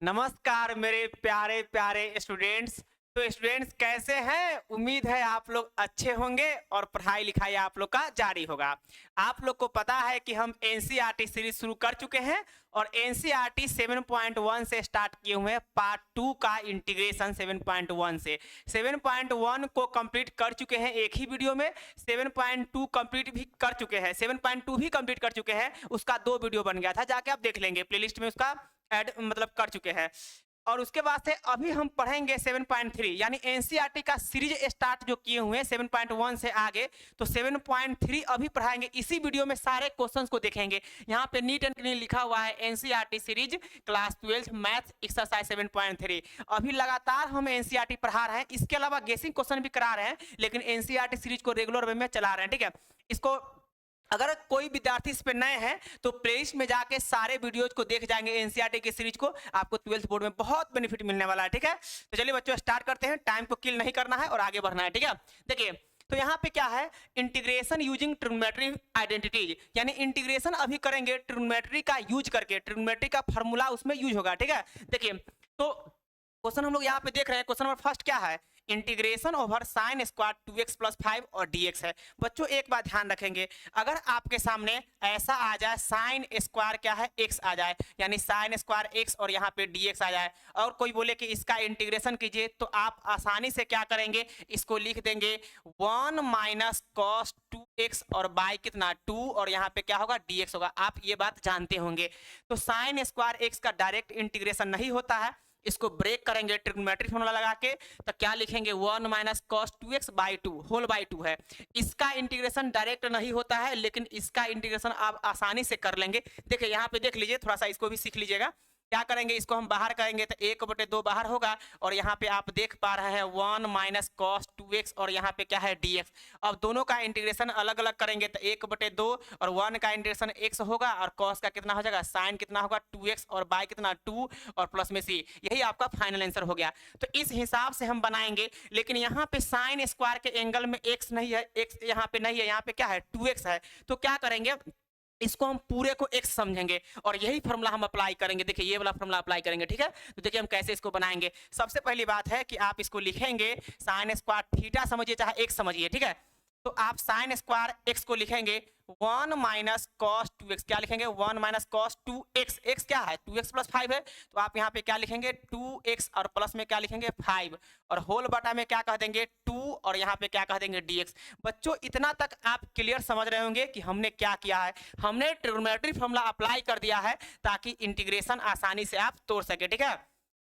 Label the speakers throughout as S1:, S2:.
S1: नमस्कार मेरे प्यारे प्यारे स्टूडेंट्स। तो स्टूडेंट्स कैसे हैं? उम्मीद है आप लोग अच्छे होंगे और पढ़ाई लिखाई आप लोग का जारी होगा। आप लोग को पता है कि हम एनसीईआरटी सीरीज शुरू कर चुके हैं और एनसीईआरटी 7.1 से स्टार्ट किए हुए हैं। पार्ट 2 का इंटीग्रेशन 7.1 से 7.1 को कंप्लीट कर चुके हैं एक ही वीडियो में। 7.2 कंप्लीट भी कर चुके हैं, 7.2 भी कंप्लीट कर चुके हैं। उसका 2 वीडियो बन गया था, जाके आप देख लेंगे, प्लेलिस्ट में उसका ऐड मतलब कर चुके हैं। और उसके बाद से अभी हम पढ़ेंगे 7.3 यानी एनसीईआरटी का सीरीज स्टार्ट जो किए हुए हैं 7.1 से आगे। तो 7.3 अभी पढ़ाएंगे, इसी वीडियो में सारे क्वेश्चंस को देखेंगे। यहाँ पे नीट एंड क्लीन लिखा हुआ है NCERT series class 12 math exercise 7.3। अभी लगातार हम एनसीईआरटी पढ़ा रहे हैं, इसके अलावा गेसिंग क्वेश्चन भी करा रहे हैं, लेकिन एनसीईआरटी सीरीज को रेगुलर वे में चला रहे हैं। ठीक है, इसको अगर कोई विद्यार्थी इस पे नए हैं तो प्लेलिस्ट में जाके सारे वीडियोज को देख जाएंगे एनसीईआरटी की सीरीज को, आपको 12th बोर्ड में बहुत बेनिफिट मिलने वाला है। ठीक है, तो चलिए बच्चों स्टार्ट करते हैं, टाइम को किल नहीं करना है और आगे बढ़ना है। ठीक है, देखिए तो यहाँ पे क्या है, इंटीग्रेशन यूजिंग ट्रिग्नोमेट्री आइडेंटिटीज, यानी इंटीग्रेशन अभी करेंगे ट्रिग्नोमेट्री का यूज करके, ट्रिग्नोमेट्री का फॉर्मूला उसमें यूज होगा। ठीक है, देखिए तो क्वेश्चन हम लोग यहाँ पे देख रहे हैं, क्वेश्चन नंबर फर्स्ट क्या है, integration over sine square 2x plus 5 और dx है। बच्चों एक बात ध्यान रखेंगे, अगर आपके सामने ऐसा आ जाए साइन स्क्वायर क्या है x आ जाए, यानी साइन स्क्वायर x और यहाँ पे dx आ जाए, और कोई बोले कि इसका इंटीग्रेशन कीजिए, तो आप आसानी से क्या करेंगे, इसको लिख देंगे 1 माइनस कॉस 2x और बाई कितना 2 और यहाँ पे क्या होगा dx होगा। आप ये बात जानते होंगे। तो साइन स्क्वायर x का डायरेक्ट इंटीग्रेशन नहीं होता है, इसको ब्रेक करेंगे ट्रिग्नोमेट्री फॉर्मूला लगा के, तो क्या लिखेंगे 1 minus cos 2x by 2 whole by 2 है। इसका इंटीग्रेशन डायरेक्ट नहीं होता है, लेकिन इसका इंटीग्रेशन आप आसानी से कर लेंगे। देखिए यहाँ पे देख लीजिए, थोड़ा सा इसको भी सीख लीजिएगा। क्या करेंगे, इसको हम बाहर करेंगे तो 1/2 बाहर होगा, और यहाँ पे आप देख पा रहे हैं 1 माइनस कॉस 2x और यहाँ पे क्या है dx। अब दोनों का इंटीग्रेशन अलग अलग करेंगे तो 1/2 और 1 का इंटीग्रेशन x होगा, और कॉस का कितना हो जाएगा, साइन कितना होगा 2x और बाई कितना 2 और प्लस में c। यही आपका फाइनल आंसर हो गया। तो इस हिसाब से हम बनाएंगे, लेकिन यहाँ पे साइन स्क्वायर के एंगल में x नहीं है, x यहाँ पे नहीं है, यहाँ पे क्या है 2x है। तो क्या करेंगे, इसको हम पूरे को x समझेंगे और यही फॉर्मूला हम अप्लाई करेंगे। देखिए ये वाला फॉर्मूला अप्लाई करेंगे। ठीक है, तो देखिए हम कैसे इसको बनाएंगे। सबसे पहली बात है कि आप इसको लिखेंगे साइन स्क्वायर थीटा समझिए चाहे x समझिए। ठीक है, तो आप साइन स्क्वायर x को लिखेंगे 1 माइनस कॉस 2x, क्या लिखेंगे 1 माइनस कॉस 2x, x क्या है 2x प्लस 5 है, तो आप यहाँ पे क्या लिखेंगे 2x और प्लस में क्या लिखेंगे 5 और होल बटा में क्या कह देंगे 2 और यहाँ पे क्या कह देंगे dx। बच्चों इतना तक आप क्लियर समझ रहे होंगे कि हमने क्या किया है, हमने ट्रिग्नोमेट्री फॉर्मूला अप्लाई कर दिया है ताकि इंटीग्रेशन आसानी से आप तोड़ सके। ठीक है,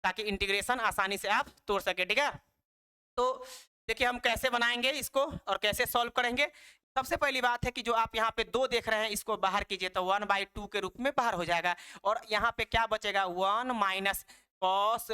S1: ताकि इंटीग्रेशन आसानी से आप तोड़ सके। ठीक है, तो देखिए हम कैसे बनाएंगे इसको और कैसे सॉल्व करेंगे। सबसे पहली बात है कि जो आप यहाँ पे 2 देख रहे हैं इसको बाहर कीजिए तो 1/2 के रूप में बाहर हो जाएगा, और यहाँ पे क्या बचेगा 1 माइनस कॉस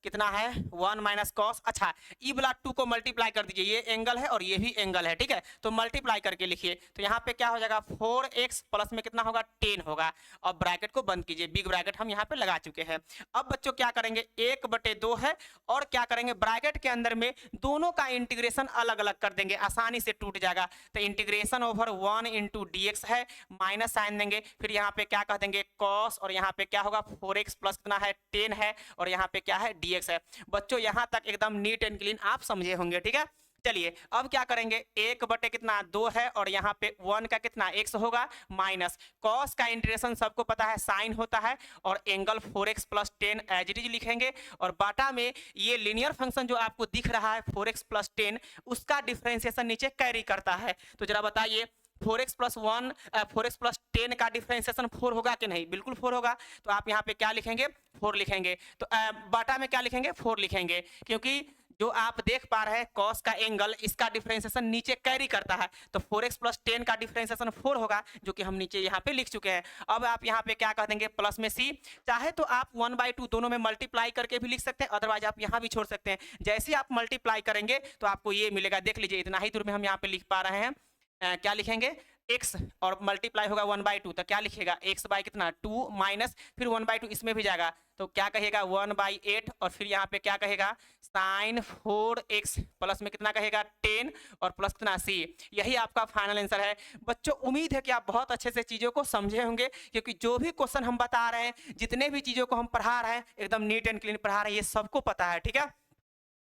S1: कितना है 1 माइनस कॉस, अच्छा ई वाला 2 को मल्टीप्लाई कर दीजिए, ये एंगल है और ये भी एंगल है। ठीक है, तो मल्टीप्लाई करके लिखिए, तो यहाँ पे क्या हो जाएगा 4x प्लस में कितना होगा 10 होगा। अब ब्रैकेट को बंद कीजिए, बिग ब्रैकेट हम यहाँ पे लगा चुके हैं। अब बच्चों क्या करेंगे 1/2 है, और क्या करेंगे ब्रैकेट के अंदर में दोनों का इंटीग्रेशन अलग अलग कर देंगे, आसानी से टूट जाएगा। तो इंटीग्रेशन ओवर 1 इंटू dx है, माइनस साइन देंगे, फिर यहाँ पे क्या कह देंगे कॉस और यहाँ पे क्या होगा 4x प्लस कितना है 10 है और यहाँ पे क्या है dx है। बच्चों यहाँ तक एकदम नीट एंड क्लीन आप समझे होंगे। ठीक है, चलिए अब क्या करेंगे 1 कितना 2 है और यहाँ पे 1 का कितना x होगा, माइनस कॉस का इंटीग्रेशन सबको पता है साइन होता है, और angle 4x plus 10 as it is लिखेंगे, और बाटा में ये लीनियर फंक्शन जो आपको दिख रहा है 4x प्लस 10 उसका डिफरेंशिएशन नीचे कैरी करता है। तो जरा बताइए 4x प्लस 1 4x प्लस 10 का डिफरेंशिएशन 4 होगा कि नहीं, बिल्कुल 4 होगा। तो आप यहाँ पे क्या लिखेंगे 4 लिखेंगे, तो बाटा में क्या लिखेंगे 4 लिखेंगे, क्योंकि जो आप देख पा रहे हैं कॉस का एंगल इसका डिफरेंशिएशन नीचे कैरी करता है, तो 4x प्लस 10 का डिफरेंशिएशन 4 होगा, जो कि हम नीचे यहाँ पे लिख चुके हैं। अब आप यहाँ पे क्या कह देंगे प्लस में c, चाहे तो आप 1/2 दोनों में मल्टीप्लाई करके भी लिख सकते हैं, अदरवाइज आप यहाँ भी छोड़ सकते हैं। जैसे आप मल्टीप्लाई करेंगे तो आपको ये मिलेगा, देख लीजिए इतना ही दूर में हम यहाँ पे लिख पा रहे हैं, क्या लिखेंगे एक्स और मल्टीप्लाई होगा 1/2, तो क्या लिखिएगा एक्स बाई कितना 2 माइनस फिर 1/2 इसमें भी जाएगा तो क्या कहेगा 1/8 और फिर यहाँ पे क्या कहेगा साइन 4x प्लस में कितना कहेगा 10 और प्लस कितना c। यही आपका फाइनल आंसर है बच्चों। उम्मीद है कि आप बहुत अच्छे से चीज़ों को समझे होंगे, क्योंकि जो भी क्वेश्चन हम बता रहे हैं, जितने भी चीज़ों को हम पढ़ा रहे हैं, एकदम नीट एंड क्लीन पढ़ा रहे हैं, ये सबको पता है, ठीक है।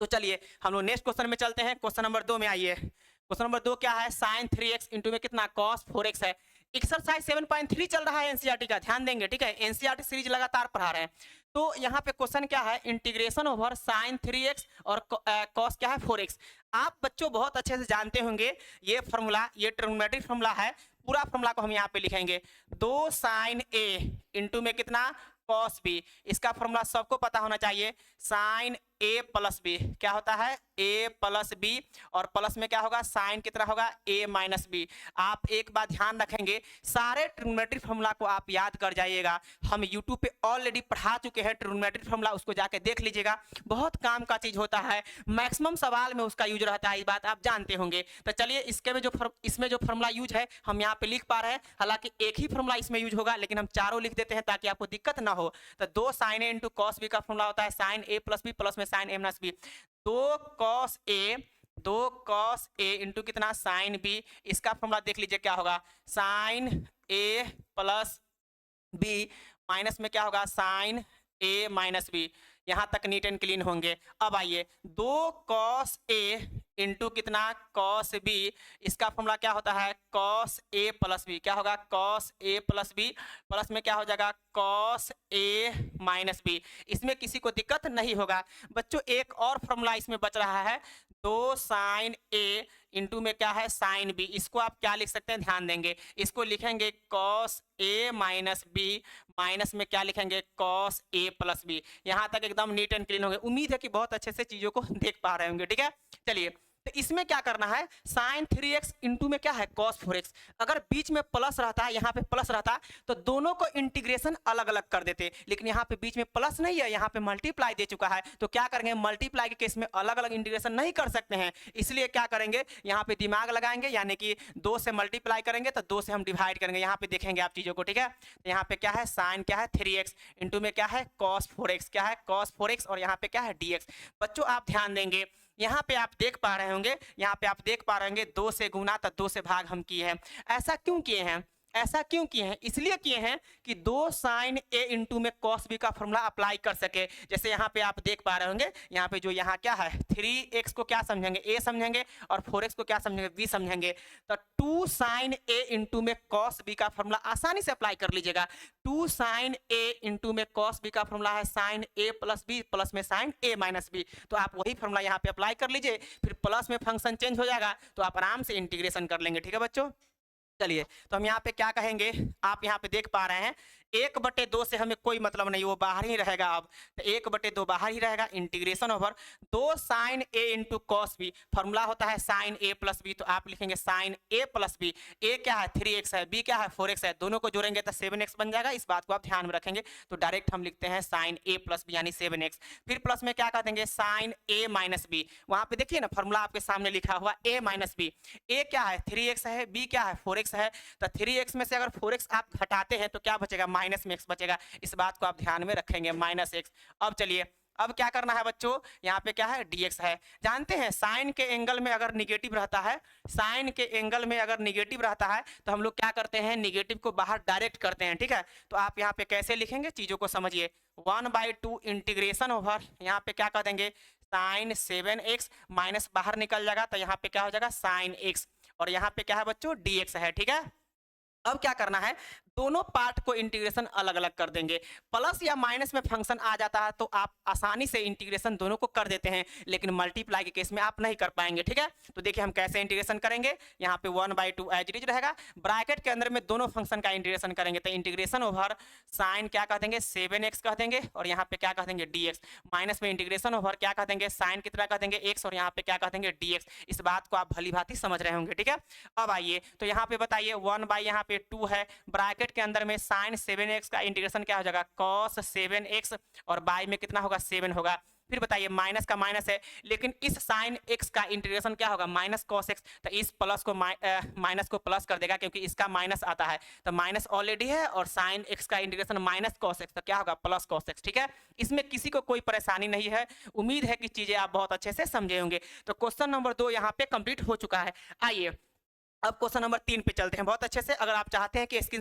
S1: तो चलिए हम लोग नेक्स्ट क्वेश्चन में चलते हैं। क्वेश्चन नंबर 2 में आइए। क्वेश्चन नंबर 2 क्या है, साइन 3x इंटू में कितना कॉस 4x है। एक्सरसाइज 7.3 चल रहा है एनसीईआरटी का, ध्यान देंगे, ठीक है। एनसीईआरटी सीरीज लगातार पढ़ा रहे हैं। तो यहाँ पे क्वेश्चन क्या है, इंटीग्रेशन ओवर साइन 3x और कॉस क्या है 4x। आप बच्चों बहुत अच्छे से जानते होंगे ये फॉर्मूला, ये ट्रिग्नोमेट्रिक फॉर्मूला है। पूरा फॉर्मूला को हम यहाँ पे लिखेंगे 2 साइन a इंटू में कितना कॉस b। इसका फॉर्मूला सबको पता होना चाहिए, साइन a प्लस बी क्या होता है a प्लस बी और प्लस में क्या होगा साइन कितना होगा a माइनस बी। आप एक बात ध्यान रखेंगे, सारे ट्रिग्नोमेट्रिक फॉर्मूला को आप याद कर जाइएगा। हम यूट्यूब पे ऑलरेडी पढ़ा चुके हैं ट्रिग्नोमेट्रिक फॉर्मूला, उसको जाके देख लीजिएगा, बहुत काम का चीज होता है, मैक्सिमम सवाल में उसका यूज रहता है, ये बात आप जानते होंगे। तो चलिए इसमें जो फॉर्मूला यूज है हम यहाँ पे लिख पा रहे हैं, हालांकि एक ही फॉर्मूला इसमें यूज होगा, लेकिन हम चारों लिख देते हैं ताकि आपको दिक्कत ना हो। तो 2 साइन ए इंटू कॉस बी का फॉर्मूला होता है साइन ए प्लस बी प्लस में sign A minus B. 2 cos A into कितना साइन बी, इसका फॉर्मूला देख लीजिए क्या होगा साइन ए प्लस बी माइनस में क्या होगा साइन ए माइनस बी। यहां तक नीट एंड क्लीन होंगे। अब आइए 2 कॉस ए इंटू कितना कॉस बी, इसका फॉर्मूला क्या होता है कॉस ए प्लस बी, क्या होगा cos A plus B plus में क्या हो जाएगा कॉस ए माइनस बी। इसमें किसी को दिक्कत नहीं होगा बच्चों। एक और फॉर्मूला इसमें बच रहा है 2 साइन ए इंटू में क्या है साइन बी। इसको आप क्या लिख सकते हैं, ध्यान देंगे, इसको लिखेंगे cos A minus B minus में क्या लिखेंगे कॉस ए प्लस बी। यहां तक एकदम नीट एंड क्लीन होंगे। उम्मीद है कि बहुत अच्छे से चीजों को देख पा रहे होंगे, ठीक है। चलिए तो इसमें क्या करना है, साइन 3x इंटू में क्या है कॉस 4x। अगर बीच में प्लस रहता है, यहाँ पे प्लस रहता तो दोनों को इंटीग्रेशन अलग अलग कर देते, लेकिन यहाँ पे बीच में प्लस नहीं है, यहाँ पे मल्टीप्लाई दे चुका है, तो क्या करेंगे मल्टीप्लाई के केस में अलग अलग इंटीग्रेशन नहीं कर सकते हैं, इसलिए क्या करेंगे यहाँ पे दिमाग लगाएंगे, यानी कि 2 से मल्टीप्लाई करेंगे तो 2 से हम डिवाइड करेंगे। यहाँ पे देखेंगे आप चीजों को, ठीक है। तो यहाँ पे क्या है साइन क्या है 3x इंटू में क्या है कॉस 4x, क्या है कॉस 4x और यहाँ पे क्या है dx। बच्चों आप ध्यान देंगे, यहाँ पे आप देख पा रहे होंगे, यहाँ पे आप देख पा रहे होंगे 2 से गुना तो 2 से भाग हम किए हैं। ऐसा क्यों किए हैं, ऐसा क्यों किए हैं, इसलिए किए हैं कि 2 साइन ए इंटू में कॉस बी का फॉर्मूला अप्लाई कर सके। जैसे यहाँ पे आप देख पा रहे होंगे, यहाँ पे जो यहाँ क्या है 3x को क्या समझेंगे a समझेंगे और 4x को क्या समझेंगे b समझेंगे। तो 2 साइन ए इंटू में कॉस बी का फॉर्मूला आसानी से अप्लाई कर लीजिएगा। 2 साइन ए इंटू में कॉस बी का फॉर्मूला है साइन ए प्लस बी प्लस में साइन ए माइनस बी। तो आप वही फॉर्मूला यहाँ पे अप्लाई कर लीजिए, फिर प्लस में फंक्शन चेंज हो जाएगा तो आप आराम से इंटीग्रेशन कर लेंगे, ठीक है बच्चों। चलिए तो हम यहाँ पे क्या कहेंगे, आप यहाँ पे देख पा रहे हैं 1/2 से हमें कोई मतलब नहीं, वो बाहर ही रहेगा। अब तो 1/2 बाहर ही रहेगा, इंटीग्रेशन ओवर 2 साइन ए इंटू कॉस बी, फॉर्मूला होता है साइन ए प्लस बी, तो आप लिखेंगे साइन ए प्लस बी। ए क्या है 3x है, बी क्या है 4x है, दोनों को जोड़ेंगे तो 7x बन जाएगा। इस बात को आप ध्यान में रखेंगे। तो डायरेक्ट हम लिखते हैं साइन ए प्लस बी यानी 7x, फिर प्लस में क्या कर देंगे साइन ए माइनस बी। वहां पे देखिए ना फॉर्मूला आपके सामने लिखा हुआ ए माइनस बी। ए क्या है 3x है, बी क्या है 4x है, तो 3x में से अगर 4x आप घटाते हैं तो क्या बचेगा माइनस में x बचेगा। इस बात को आप ध्यान में रखेंगे माइनस x। अब चलिए अब क्या करना है बच्चों, यहाँ पे क्या है dx है। जानते हैं साइन के एंगल में अगर निगेटिव रहता है, साइन के एंगल में अगर निगेटिव रहता है तो हम लोग क्या करते हैं निगेटिव को बाहर डायरेक्ट करते हैं, ठीक है। तो आप यहाँ पे कैसे लिखेंगे चीजों को समझिए, 1/2 इंटीग्रेशन ओवर यहाँ पे क्या कर देंगे साइन 7x माइनस बाहर निकल जाएगा तो यहाँ पे क्या हो जाएगा साइन x और यहाँ पे क्या है बच्चों dx है, ठीक है। अब क्या करना है, दोनों पार्ट को इंटीग्रेशन अलग अलग कर देंगे। प्लस या माइनस में फंक्शन आ जाता है तो आप आसानी से इंटीग्रेशन दोनों को कर देते हैं, लेकिन मल्टीप्लाई के केस में आप नहीं कर पाएंगे, ठीक है। तो देखिए हम कैसे इंटीग्रेशन करेंगे, यहाँ पे 1/2 एज इट इज रहेगा, ब्रैकेट के अंदर में दोनों फंक्शन का इंटीग्रेशन करेंगे तो इंटीग्रेशन ओवर साइन क्या कह देंगे 7x कह देंगे और यहाँ पे क्या कह देंगे dx, माइनस में इंटीग्रेशन ओवर क्या कह देंगे साइन कितना कह देंगे x और यहाँ पे क्या कह देंगे dx। इस बात को आप भली भांति समझ रहे होंगे, ठीक है। अब आइए तो यहाँ पे बताइए 1 यहाँ पे 2 है, ब्रैकेट के अंदर में साइन 7x का इंटीग्रेशन क्या हो जाएगा cos 7x और बाई में कितना होगा 7 होगा। फिर बताइए माइनस का माइनस है, लेकिन इस साइन एक्स का इंटीग्रेशन क्या होगा, माइनस कॉस एक्स। तो इस प्लस को माइनस को प्लस कर देगा क्योंकि इसका माइनस आता है, तो माइनस ऑलरेडी है, और साइन एक्स का इंटीग्रेशन माइनस कॉस एक्स, तो क्या होगा प्लस कॉस एक्स। ठीक है, इसमें किसी को कोई परेशानी नहीं है। उम्मीद है कि चीजें आप बहुत अच्छे से समझे होंगे। तो क्वेश्चन नंबर 2 यहाँ पे कंप्लीट हो चुका है। आइए अब क्वेश्चन नंबर 3 पे चलते हैं बहुत अच्छे से। अगर आप चाहते हैं कि इसकी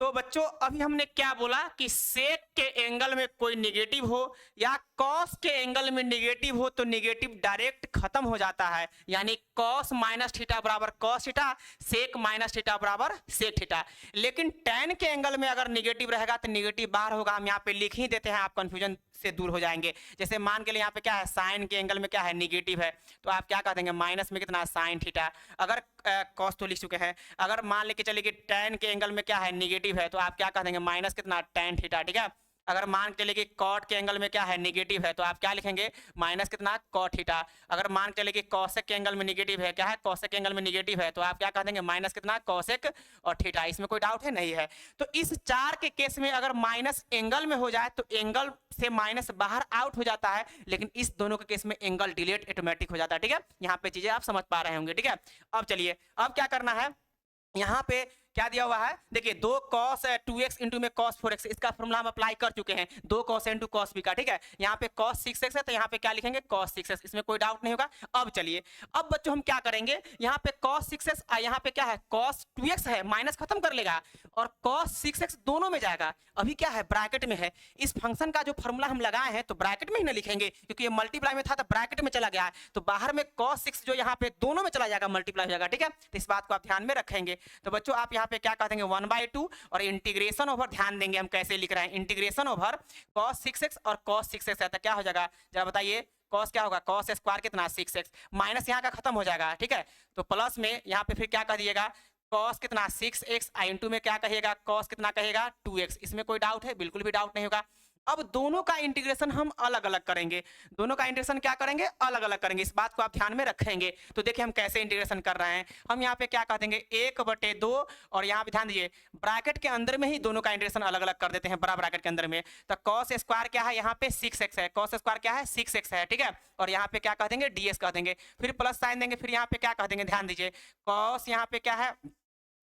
S1: तो बच्चों अभी हमने क्या बोला कि सेक के एंगल में कोई निगेटिव हो या कॉस के एंगल में निगेटिव हो तो निगेटिव डायरेक्ट खत्म हो जाता है, यानी कॉस माइनस थीटा बराबर cos theta, sec minus theta बराबर सेक थीटा। लेकिन टैन के एंगल में अगर निगेटिव रहेगा तो निगेटिव बाहर होगा, हम यहाँ पे लिख ही देते हैं, आप कंफ्यूजन से दूर हो जाएंगे। जैसे मान के लिए यहाँ पे क्या है, साइन के एंगल में क्या है, निगेटिव है, तो आप क्या कह देंगे माइनस में कितना साइन थीटा। अगर कॉस तो लिख चुके हैं, अगर मान लेके चलिए कि टैन के एंगल में क्या है, निगेटिव है, तो आप क्या कह देंगे माइनस कितना टैन थीटा। ठीक है, अगर मान के चलिए कि कॉट के एंगल में क्या है, निगेटिव है, तो आप क्या लिखेंगे माइनस कितना कॉट थीटा। अगर मान के चलिए कि कॉसेक के एंगल में निगेटिव है, क्या है कॉसेक के एंगल में निगेटिव है, तो आप क्या कह देंगे माइनस कितना कॉसेक और थीटा। इसमें कोई डाउट है नहीं है। तो इस चार के केस में अगर माइनस एंगल में हो जाए तो एंगल से माइनस बाहर आउट हो जाता है, लेकिन इस दोनों के केस में एंगल डिलीट ऑटोमेटिक हो जाता है। ठीक है, यहाँ पे चीजें आप समझ पा रहे होंगे। ठीक है, अब चलिए अब क्या करना है, यहाँ पे क्या दिया हुआ है, देखिए 2 cos 2x इंटू में cos 4x, इसका फॉर्मूला हम अप्लाई कर चुके हैं, 2 cos इंटू cos b का, ठीक है। यहाँ पे cos 6x है तो यहाँ पे क्या लिखेंगे cos 6x, इसमें कोई डाउट नहीं होगा। अब चलिए, अब बच्चों हम क्या करेंगे, यहाँ पे cos 6x यहाँ पे क्या है cos 2x है, माइनस खत्म कर लेगा और cos 6x दोनों में जाएगा, अभी क्या है ब्रैकेट में है। इस फंक्शन का जो फॉर्मूला हम लगाए हैं तो ब्रैकेट में ही ना लिखेंगे, क्योंकि ये मल्टीप्लाई में था तो ब्रैकेट में चला गया है, तो बाहर में cos 6 जो यहाँ पे दोनों में चला जाएगा, मल्टीप्लाई हो जाएगा, ठीक है। तो इस बात को आप ध्यान में रखेंगे। तो बच्चों आप यहाँ पे क्या कह देंगे 1/2 और इंटीग्रेशन ओवर, ध्यान देंगे हम कैसे लिख रहे हैं, इंटीग्रेशन ओवर cos 6x और cos 6x है तो क्या हो जाएगा, जरा बताइए cos क्या होगा, cos स्क्वायर कितना 6x, माइनस यहाँ का खत्म हो जाएगा, ठीक है। तो प्लस में यहाँ पे फिर क्या कह दिएगा cos कितना 6x इंटू में क्या कहिएगा cos कितना कहेगा 2x, इसमें कोई डाउट है, बिल्कुल भी डाउट नहीं होगा। अब दोनों का इंटीग्रेशन हम अलग अलग करेंगे, दोनों का इंटीग्रेशन क्या करेंगे, अलग अलग करेंगे, इस बात को आप ध्यान में रखेंगे। तो देखिए हम कैसे इंटीग्रेशन कर रहे हैं, हम यहाँ पे क्या कह देंगे 1/2 और यहाँ पे ध्यान दीजिए ब्रैकेट के अंदर में ही दोनों का इंटीग्रेशन अलग अलग कर देते हैं, बड़ा ब्रैकेट के अंदर में। तो cos स्क्वायर क्या है, यहाँ पे 6x है, cos स्क्वायर क्या है 6x है, ठीक है। और यहाँ पे क्या कह देंगे ds कह देंगे, फिर प्लस साइन देंगे, फिर यहाँ पे क्या कह देंगे, ध्यान दीजिए cos यहाँ पे क्या है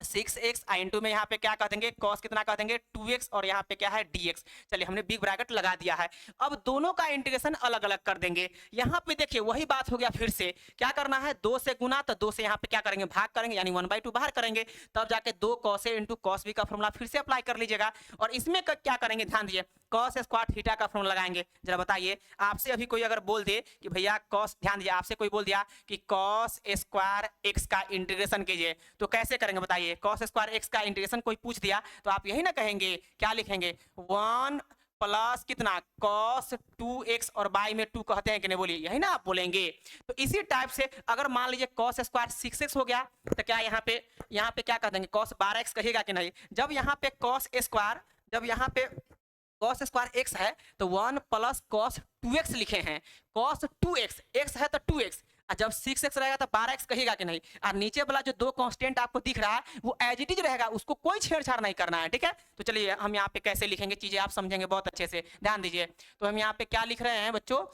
S1: 6x इंटू में यहाँ पे क्या कह देंगे cos कितना कह देंगे 2x और यहाँ पे क्या है dx। चलिए हमने बिग ब्रैकेट लगा दिया है, अब दोनों का इंटीग्रेशन अलग अलग कर देंगे। यहाँ पे देखिए वही बात हो गया, फिर से क्या करना है 2 से गुना, तो 2 से यहाँ पे क्या करेंगे भाग करेंगे, यानी 1/2 बाहर करेंगे, तब जाके 2 cos a into cos b का फॉर्मूला फिर से अप्लाई कर लीजिएगा। और इसमें क्या करेंगे, ध्यान दीजिए cos स्क्वायर थीटा का फॉर्मूला लगाएंगे। जरा बताइए, आपसे अभी कोई अगर बोल दे कि भैया cos, ध्यान दीजिए आपसे कोई बोल दिया कि cos स्क्वायर x का इंटीग्रेशन कीजिए, तो कैसे करेंगे बताइए, cos स्क्वायर x का इंटीग्रेशन कोई पूछ दिया तो आप यही ना कहेंगे, क्या लिखेंगे 1 प्लस कितना cos 2x और बाई में 2 कहते हैं कि नहीं, बोलिए यही ना आप बोलेंगे। तो इसी टाइप से अगर मान लीजिए cos स्क्वायर 6x हो गया तो क्या यहाँ पे क्या कह देंगे cos 12x कहिएगा कि नहीं। जब यहाँ पे cos स्क्वायर, जब यहाँ पे cos स्क्वायर x है तो 1 प्लस cos 2x लिखे हैं, cos 2x x है तो 2x, और जब 6x रहेगा तो 12x कहेगा कि नहीं। और नीचे वाला जो 2 कांस्टेंट आपको दिख रहा है वो एज इट इज रहेगा, उसको कोई छेड़छाड़ नहीं करना है, ठीक है। तो चलिए हम यहाँ पे कैसे लिखेंगे, चीजें आप समझेंगे बहुत अच्छे से, ध्यान दीजिए। तो हम यहाँ पे क्या लिख रहे हैं बच्चों,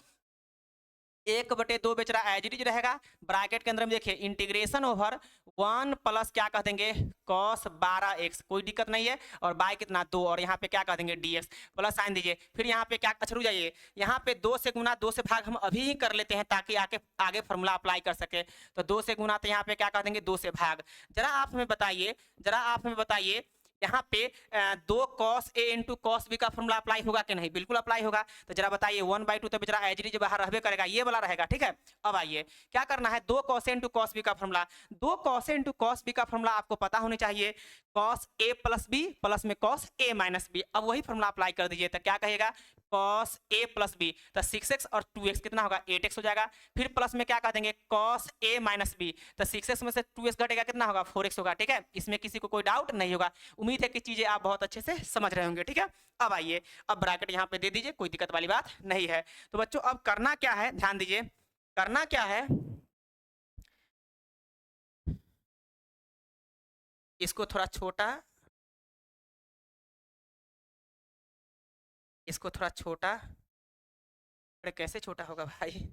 S1: 1/2 बेचरा एज इट इज रहेगा, ब्रैकेट के अंदर में देखिए इंटीग्रेशन ओवर 1 प्लस क्या कह देंगे cos 12x, कोई दिक्कत नहीं है, और बाय कितना 2 और यहाँ पे क्या कह देंगे dx, प्लस साइन दीजिए। फिर यहाँ पे क्या अच्छा रुक जाइए, यहाँ पे 2 से गुना 2 से भाग हम अभी ही कर लेते हैं ताकि आगे फॉर्मूला अप्लाई कर सके। तो 2 से गुना तो यहाँ पे क्या कह देंगे 2 से भाग। जरा आप हमें बताइए यहाँ पे 2 cos a into cos b का फॉर्मूला अप्लाई होगा कि नहीं, बिल्कुल अप्लाई होगा। तो जरा बताइए 1/2 तो बेचारा एज इट इज बाहर रहबे करेगा, ये वाला रहेगा, ठीक है। अब आइए क्या करना है, 2 cos a into cos b का formula, 2 cos a into cos b का फॉर्मूला आपको पता होनी चाहिए, cos a plus b plus में cos a माइनस b। अब वही फॉर्मूला अप्लाई कर दीजिए तो क्या कहेगा cos a प्लस b, तो 6x और 2x कितना होगा 8x हो जाएगा। फिर प्लस में क्या कह देंगे cos a माइनस b, तो 6x में से 2x घटेगा कितना होगा 4x होगा, ठीक है। इसमें किसी को कोई डाउट नहीं होगा, उम्मीद है कि चीजें आप बहुत अच्छे से समझ रहे होंगे, ठीक है। अब आइए, अब ब्रैकेट यहाँ पे दे दीजिए, कोई दिक्कत वाली बात नहीं है। तो बच्चों अब करना क्या है, ध्यान दीजिए करना क्या है, इसको थोड़ा छोटा, इसको थोड़ा छोटा, अरे कैसे छोटा होगा भाई,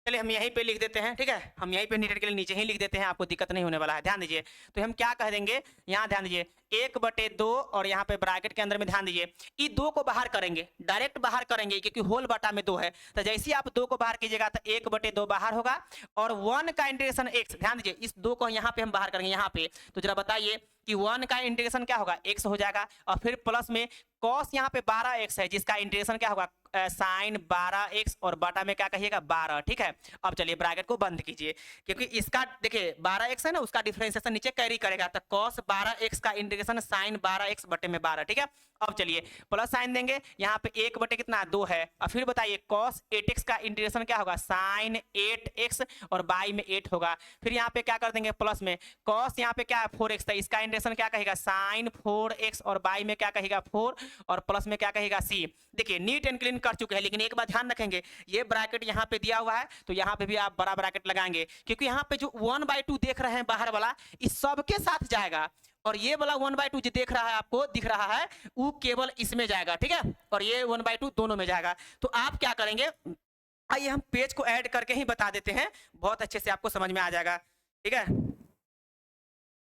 S1: चलिए हम यहीं पे लिख देते हैं, ठीक है। हम यहीं पे नीट के लिए नीचे ही लिख देते हैं, आपको दिक्कत नहीं होने वाला है, ध्यान दीजिए। तो हम क्या कह देंगे, यहाँ ध्यान दीजिए 1/2 और यहाँ पे ब्रैकेट के अंदर में ध्यान दीजिए ये 2 को बाहर करेंगे, डायरेक्ट बाहर करेंगे क्योंकि होल बटा में 2 है। तो जैसे ही आप 2 को बाहर कीजिएगा तो 1/2 बाहर होगा और 1 का इंटीग्रेशन x, ध्यान दीजिए इस 2 को यहाँ पे हम बाहर करेंगे यहाँ पे। तो जरा बताइए कि 1 का इंटीग्रेशन क्या होगा x हो जाएगा, और फिर प्लस में cos यहाँ पे 12x है जिसका इंटीग्रेशन क्या होगा साइन 12x और बटा में क्या कहिएगा 12, ठीक है। अब चलिए ब्रैकेट को बंद कीजिए क्योंकि इसका देखिए 12x है ना, उसका डिफरेंशिएशन नीचे कैरी करेगा, तो cos 12x का इंटीग्रेशन साइन 12x बटे में 12, ठीक है। अब चलिए प्लस साइन देंगे, यहाँ पे 1 बटे कितना 2 है, और फिर बताइए cos 8x का इंटीग्रेशन क्या होगा साइन 8x और बाई में 8 होगा। फिर यहाँ पे क्या कर देंगे प्लस में cos यहाँ पे क्या है 4x, इसका इंटीग्रेशन क्या कहेगा साइन 4x और बाई में क्या कहेगा 4 और प्लस में क्या कहेगा c। देखिए नीट एंड क्लीन कर चुके हैं, लेकिन एक बात ध्यान रखेंगे ये ब्रैकेट यहाँ पे दिया हुआ है तो यहाँ पे भी आप बड़ा ब्रैकेट लगाएंगे क्योंकि यहाँ पे जो 1/2 देख रहे हैं बाहर वाला इस सबके साथ जाएगा, और ये वाला 1/2 जो देख रहा है आपको दिख रहा है वो केवल इसमें जाएगा, ठीक है, और ये 1/2 दोनों में जाएगा। तो आप क्या करेंगे, आइए हम पेज को ऐड करके ही बता देते हैं, बहुत अच्छे से आपको समझ में आ जाएगा, ठीक है।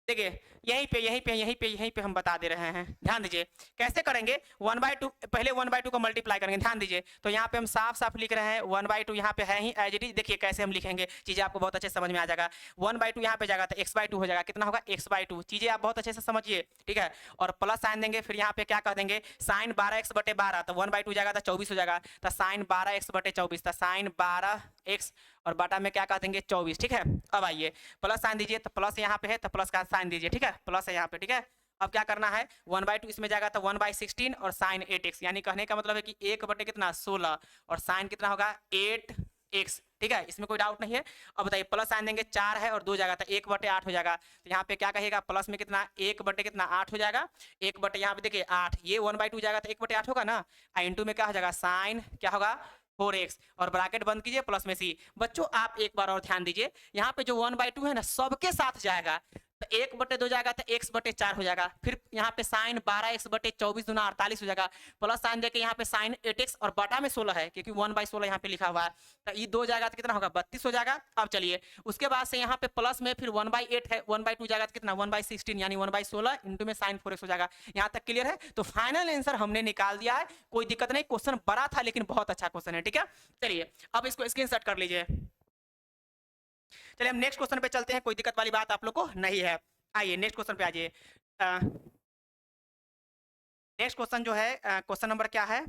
S1: देखिए यहीं पे हम बता दे रहे हैं, ध्यान दीजिए कैसे करेंगे। 1/2 पहले 1/2 को मल्टीप्लाई करेंगे, ध्यान दीजिए। तो यहाँ पे हम साफ साफ लिख रहे हैं 1/2 यहाँ पे है ही एज इट इज। देखिए कैसे हम लिखेंगे, चीजें आपको बहुत अच्छे से समझ में आ जाएगा। 1/2 यहाँ पे जाएगा तो x/2 हो जाएगा, कितना होगा x/2। चीजें आप बहुत अच्छे से समझिए, ठीक है। और प्लस साइन देंगे, फिर यहाँ पे क्या कह देंगे, साइन 12x/12, तो 1/2 जाएगा तो 24 हो जाएगा, तो साइन 12x/24, तो साइन 12x और बटा में क्या कह देंगे 24, ठीक है। अब आइए प्लस साइन दीजिए, तो प्लस यहाँ पे है तो प्लस का साइन दीजिए, ठीक है, प्लस है यहाँ पे, ठीक है। अब क्या करना है, 1/2 इसमें जाएगा तो 1/16 और साइन 8x, यानी कहने का मतलब है कि 1 कितना 16 और साइन कितना होगा 8x, ठीक है, इसमें कोई डाउट नहीं है। अब बताइए प्लस साइन देंगे, 4 है और 2 जाएगा तो 1/8 हो जाएगा। तो यहाँ पे क्या कहिएगा, प्लस में कितना 1/कितना 8 हो जाएगा, 1 यहाँ पे देखिए 8, ये 1/2 जाएगा तो 1/8 होगा ना, इंटू में क्या हो जाएगा साइन क्या होगा 4x और ब्रैकेट बंद कीजिए प्लस में सी। बच्चों आप एक बार और ध्यान दीजिए, यहाँ पे जो 1/2 है ना सबके साथ जाएगा, तो 1/2 जाएगा तो x/4 हो जाएगा। फिर यहाँ पे साइन 12x/24 दूना 48 हो जाएगा, प्लस साइन देके यहाँ पे साइन 8x और बटा में 16 है क्योंकि 1/16 यहाँ पे लिखा हुआ है, तो ये 2 जाएगा तो कितना होगा 32 हो जाएगा। अब चलिए उसके बाद से यहाँ पे प्लस में फिर 1/8 है, 1/2 जाएगा तो कितना 1/16 यानी 1/16 इंटू में साइन 4x हो जाएगा। यहाँ तक क्लियर है, तो फाइनल आंसर हमने निकाल दिया है, कोई दिक्कत नहीं। क्वेश्चन बड़ा था लेकिन बहुत अच्छा क्वेश्चन है, ठीक है। चलिए अब इसको स्क्रीनशॉट कर लीजिए। चलिए हम नेक्स्ट क्वेश्चन पे चलते हैं, कोई दिक्कत वाली बात आप लोग को नहीं है। आइए नेक्स्ट क्वेश्चन पे आ जाइए। नेक्स्ट क्वेश्चन जो है क्वेश्चन नंबर क्या है,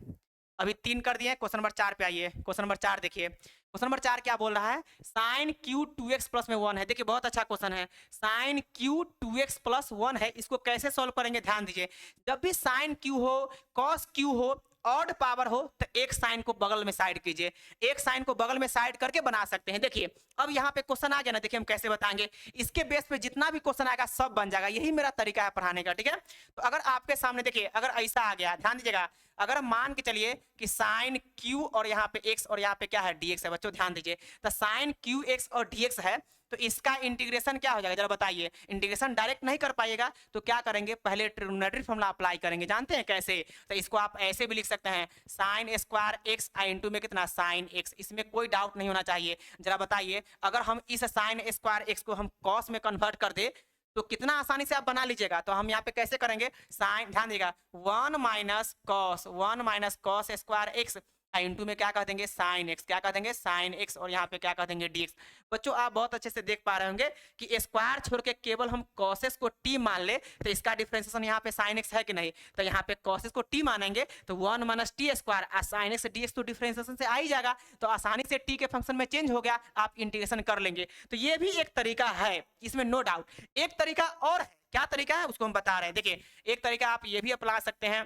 S1: अभी 3 कर दिए, क्वेश्चन नंबर 4 पे आइए। क्वेश्चन नंबर 4 देखिए, क्वेश्चन नंबर 4 क्या बोल रहा है, साइन क्यू 2x प्लस में 1 है। देखिए बहुत अच्छा क्वेश्चन है, साइन क्यू 2x प्लस 1 है, इसको कैसे सॉल्व करेंगे ध्यान दीजिए। जब भी साइन क्यू हो कॉस क्यू हो ऑड पावर हो तो एक साइन को बगल में साइड कीजिए, एक साइन को बगल में साइड करके बना सकते हैं। देखिए अब यहाँ पे क्वेश्चन आ गया ना, देखिए हम कैसे बताएंगे, इसके बेस पे जितना भी क्वेश्चन आएगा सब बन जाएगा, यही मेरा तरीका है पढ़ाने का, ठीक है। तो अगर आपके सामने देखिए अगर ऐसा आ गया, ध्यान दीजिएगा, अगर मान के चलिए कि साइन क्यू और यहाँ पे x और यहाँ पे क्या है dx है, बच्चों ध्यान दीजिए, तो साइन क्यू x और dx है, तो इसका इंटीग्रेशन क्या हो जाएगा जरा बताइए। इंटीग्रेशन डायरेक्ट नहीं कर पाइएगा तो क्या करेंगे, पहले ट्रिग्नोमेट्री फॉर्मूला अप्लाई करेंगे, जानते हैं कैसे, तो इसको आप ऐसे भी लिख सकते हैं, साइन स्क्वायर एक्स इंटू में कितना साइन एक्स, इसमें कोई डाउट नहीं होना चाहिए। जरा बताइए अगर हम इस साइन स्क्वायर एक्स को हम कॉस में कन्वर्ट कर दे तो कितना आसानी से आप बना लीजिएगा। तो हम यहाँ पे कैसे करेंगे, साइन ध्यान देगा 1 minus cos square x into में क्या कह देंगे साइन एक्स, क्या कह देंगे साइन एक्स और यहाँ पे क्या कह देंगे dx। बच्चों आप बहुत अच्छे से देख पा रहे होंगे कि स्क्वायर छोड़ के केवल हम कॉसेस को t मान ले तो इसका डिफरेंशिएशन यहाँ पे साइन एक्स है कि नहीं, तो यहाँ पे कॉसेस को t मानेंगे तो 1 minus T square sine x dx तो डिफरेंशिएशन से आ ही जाएगा, तो आसानी से t के फंक्शन में चेंज हो गया, आप इंटीग्रेशन कर लेंगे। तो ये भी एक तरीका है, इसमें नो डाउट। एक तरीका और है, क्या तरीका है उसको हम बता रहे हैं। देखिए एक तरीका आप ये भी अप्लाई सकते हैं,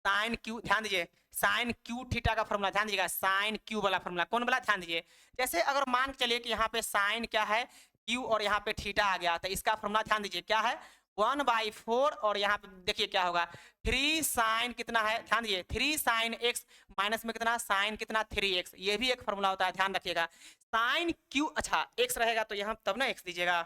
S1: साइन क्यू, ध्यान दीजिए साइन क्यू थीटा का फॉर्मूला, ध्यान दीजिएगा साइन क्यू वाला फॉर्मूला, कौन वाला ध्यान दीजिए। जैसे अगर मान के चलिए कि यहाँ पे साइन क्या है क्यू और यहाँ पे थीटा आ गया, तो इसका फॉर्मूला ध्यान दीजिए क्या है 1/4 और यहाँ पे देखिए क्या होगा 3 साइन कितना है, ध्यान दीजिए 3 साइन एक्स माइनस में कितना साइन कितना 3x, ये भी एक फॉर्मूला होता है, ध्यान रखिएगा। साइन क्यू अच्छा एक्स रहेगा तो यहाँ तब ना एक्स दीजिएगा,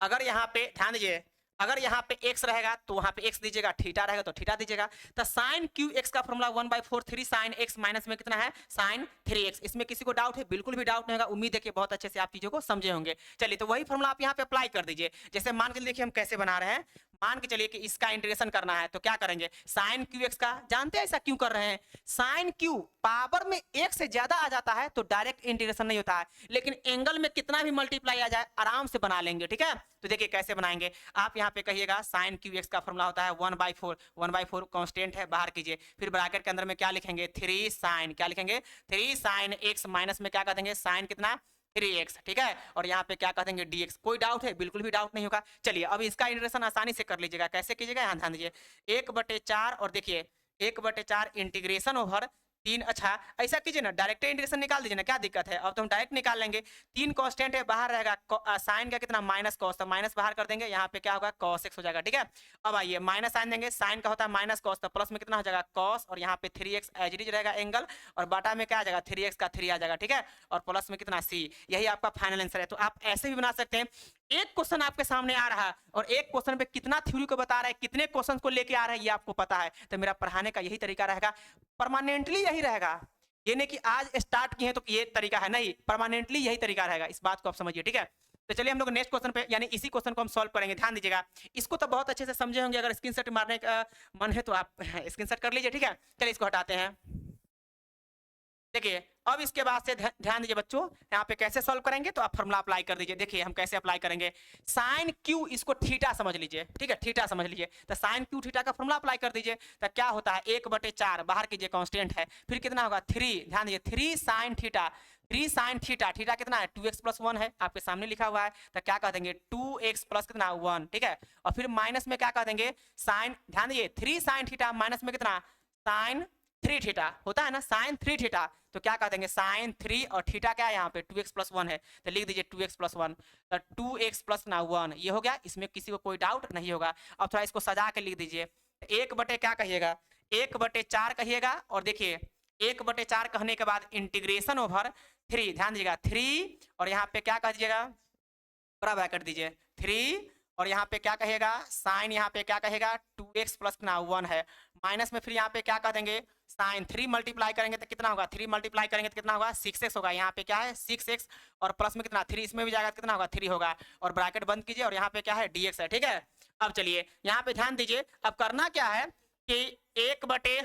S1: अगर यहाँ पे ध्यान दीजिए अगर यहाँ पे x रहेगा तो वहां पे x दीजिएगा, थीटा रहेगा तो थीटा दीजिएगा। तो साइन क्यू एक्स का फॉर्मूला 1/4 3 साइन x माइनस में कितना है साइन 3x। इसमें किसी को डाउट है, बिल्कुल भी डाउट नहीं होगा, उम्मीद है कि बहुत अच्छे से आप चीजों को समझे होंगे। चलिए तो वही फॉर्मूला आप यहाँ पे अप्लाई कर दीजिए। जैसे मान के देखिए हम कैसे बना रहे हैं, मान के चलिए कि इसका इंटीग्रेशन करना है तो क्या करेंगे, साइन क्यू एक्स का, जानते हैं ऐसा क्यों कर रहे हैं, साइन क्यू पावर में एक से ज्यादा आ जाता है तो डायरेक्ट इंटीग्रेशन नहीं होता है, लेकिन एंगल में कितना भी मल्टीप्लाई आ जाए आराम से बना लेंगे, ठीक है। तो देखिए कैसे बनाएंगे, आप यहाँ पे कहिएगा साइन क्यू एक्स का फॉर्मूला होता है 1/4 कांस्टेंट है, बाहर कीजिए, फिर ब्रैकेट के अंदर में क्या लिखेंगे 3 साइन, क्या लिखेंगे 3 साइन एक्स माइनस में क्या कर देंगे साइन कितना 3x, ठीक है, और यहाँ पे क्या कह देंगे dx। कोई डाउट है, बिल्कुल भी डाउट नहीं होगा। चलिए अब इसका इंटीग्रेशन आसानी से कर लीजिएगा, कैसे कीजिएगा यहाँ ध्यान दीजिए 1/4 और देखिए 1/4 इंटीग्रेशन ओवर 3, अच्छा ऐसा कीजिए ना डायरेक्ट इंटीग्रेशन निकाल दीजिए ना, क्या दिक्कत है, अब तो हम डायरेक्ट निकाल लेंगे। 3 कांस्टेंट है बाहर रहेगा, साइन का कितना माइनस कॉस, तो माइनस बाहर कर देंगे, यहाँ पे क्या होगा cos x हो जाएगा, ठीक है। अब आइए माइनस साइन देंगे, साइन का होता है माइनस कॉस, तो प्लस में कितना हो जाएगा cos और यहाँ पे 3x एज इट इज रहेगा एंगल, और बाटा में क्या आ जाएगा 3x का 3 आ जाएगा, ठीक है, और प्लस में कितना c, यही आपका फाइनल आंसर है। तो आप ऐसे भी बना सकते हैं, एक क्वेश्चन आपके सामने आ रहा है और एक क्वेश्चन पे कितना थ्योरी को बता रहा है, कितने क्वेश्चन को लेके आ रहा है, ये आपको पता है। तो मेरा पढ़ाने का यही तरीका रहेगा, परमानेंटली यही रहेगा। ये नहीं कि आज स्टार्ट किए हैं तो ये तरीका है, नहीं, परमानेंटली यही तरीका रहेगा। इस बात को आप समझिए, ठीक है। तो चलिए हम लोग नेक्स्ट क्वेश्चन पे, यानी इसी क्वेश्चन को हम सॉल्व करेंगे। ध्यान दीजिएगा, इसको तो बहुत अच्छे से समझे होंगे। अगर स्क्रीनशॉट मारने का मन है तो आप स्क्रीनशॉट कर लीजिए, ठीक है। चलिए इसको हटाते हैं। देखिए अब इसके बाद से ध्यान दीजिए बच्चों, यहाँ पे कैसे सॉल्व करेंगे, तो आप फॉर्मूला अप्लाई कर दीजिए। देखिए हम कैसे अप्लाई करेंगे, साइन क्यू, इसको थीटा समझ लीजिए, ठीक है, थीटा समझ लीजिए। तो साइन क्यू थीटा का फॉर्मूला अप्लाई कर दीजिए। तो क्या होता है, 1/4 बाहर कीजिए, कांस्टेंट है, फिर कितना होगा 3, ध्यान दीजिए 3 sine theta, 3 sine theta, theta कितना है 2x + 1 है, आपके सामने लिखा हुआ है। तो क्या कह देंगे 2x + कितना 1, ठीक है। और फिर माइनस में क्या कह देंगे साइन, ध्यान दीजिए 3 साइन थीटा माइनस में कितना साइन 3 थीटा होता है ना, साइन 3 थीटा। तो क्या कह देंगे साइन 3 और थीटा क्या है यहाँ पे 2x + 1 है, तो लिख दीजिए 2x + 1। तो 2x + 1 ये हो गया, इसमें किसी को कोई डाउट नहीं होगा। अब थोड़ा इसको सजा के लिख दीजिए, 1/, क्या कहिएगा 1/4 कहिएगा। और देखिए 1/4 कहने के बाद इंटीग्रेशन ओवर 3, ध्यान दीजिएगा 3, और यहाँ पे क्या कह दीजिएगा, बड़ा ब्रैकेट दीजिए 3, और यहाँ पे क्या कहेगा साइन, यहाँ पे क्या कहेगा 2x + 1 है, माइनस में फिर यहाँ पे क्या कह देंगे साइन 3 मल्टीप्लाई करेंगे तो कितना होगा, 3 मल्टीप्लाई करेंगे तो कितना होगा 6x होगा। यहाँ पे क्या है 6x, और प्लस में कितना 3, इसमें भी जाएगा तो कितना होगा 3 होगा, और ब्रैकेट बंद कीजिए, और यहाँ पे क्या है dx है, ठीक है। अब चलिए यहाँ पे ध्यान दीजिए, अब करना क्या है कि 1/4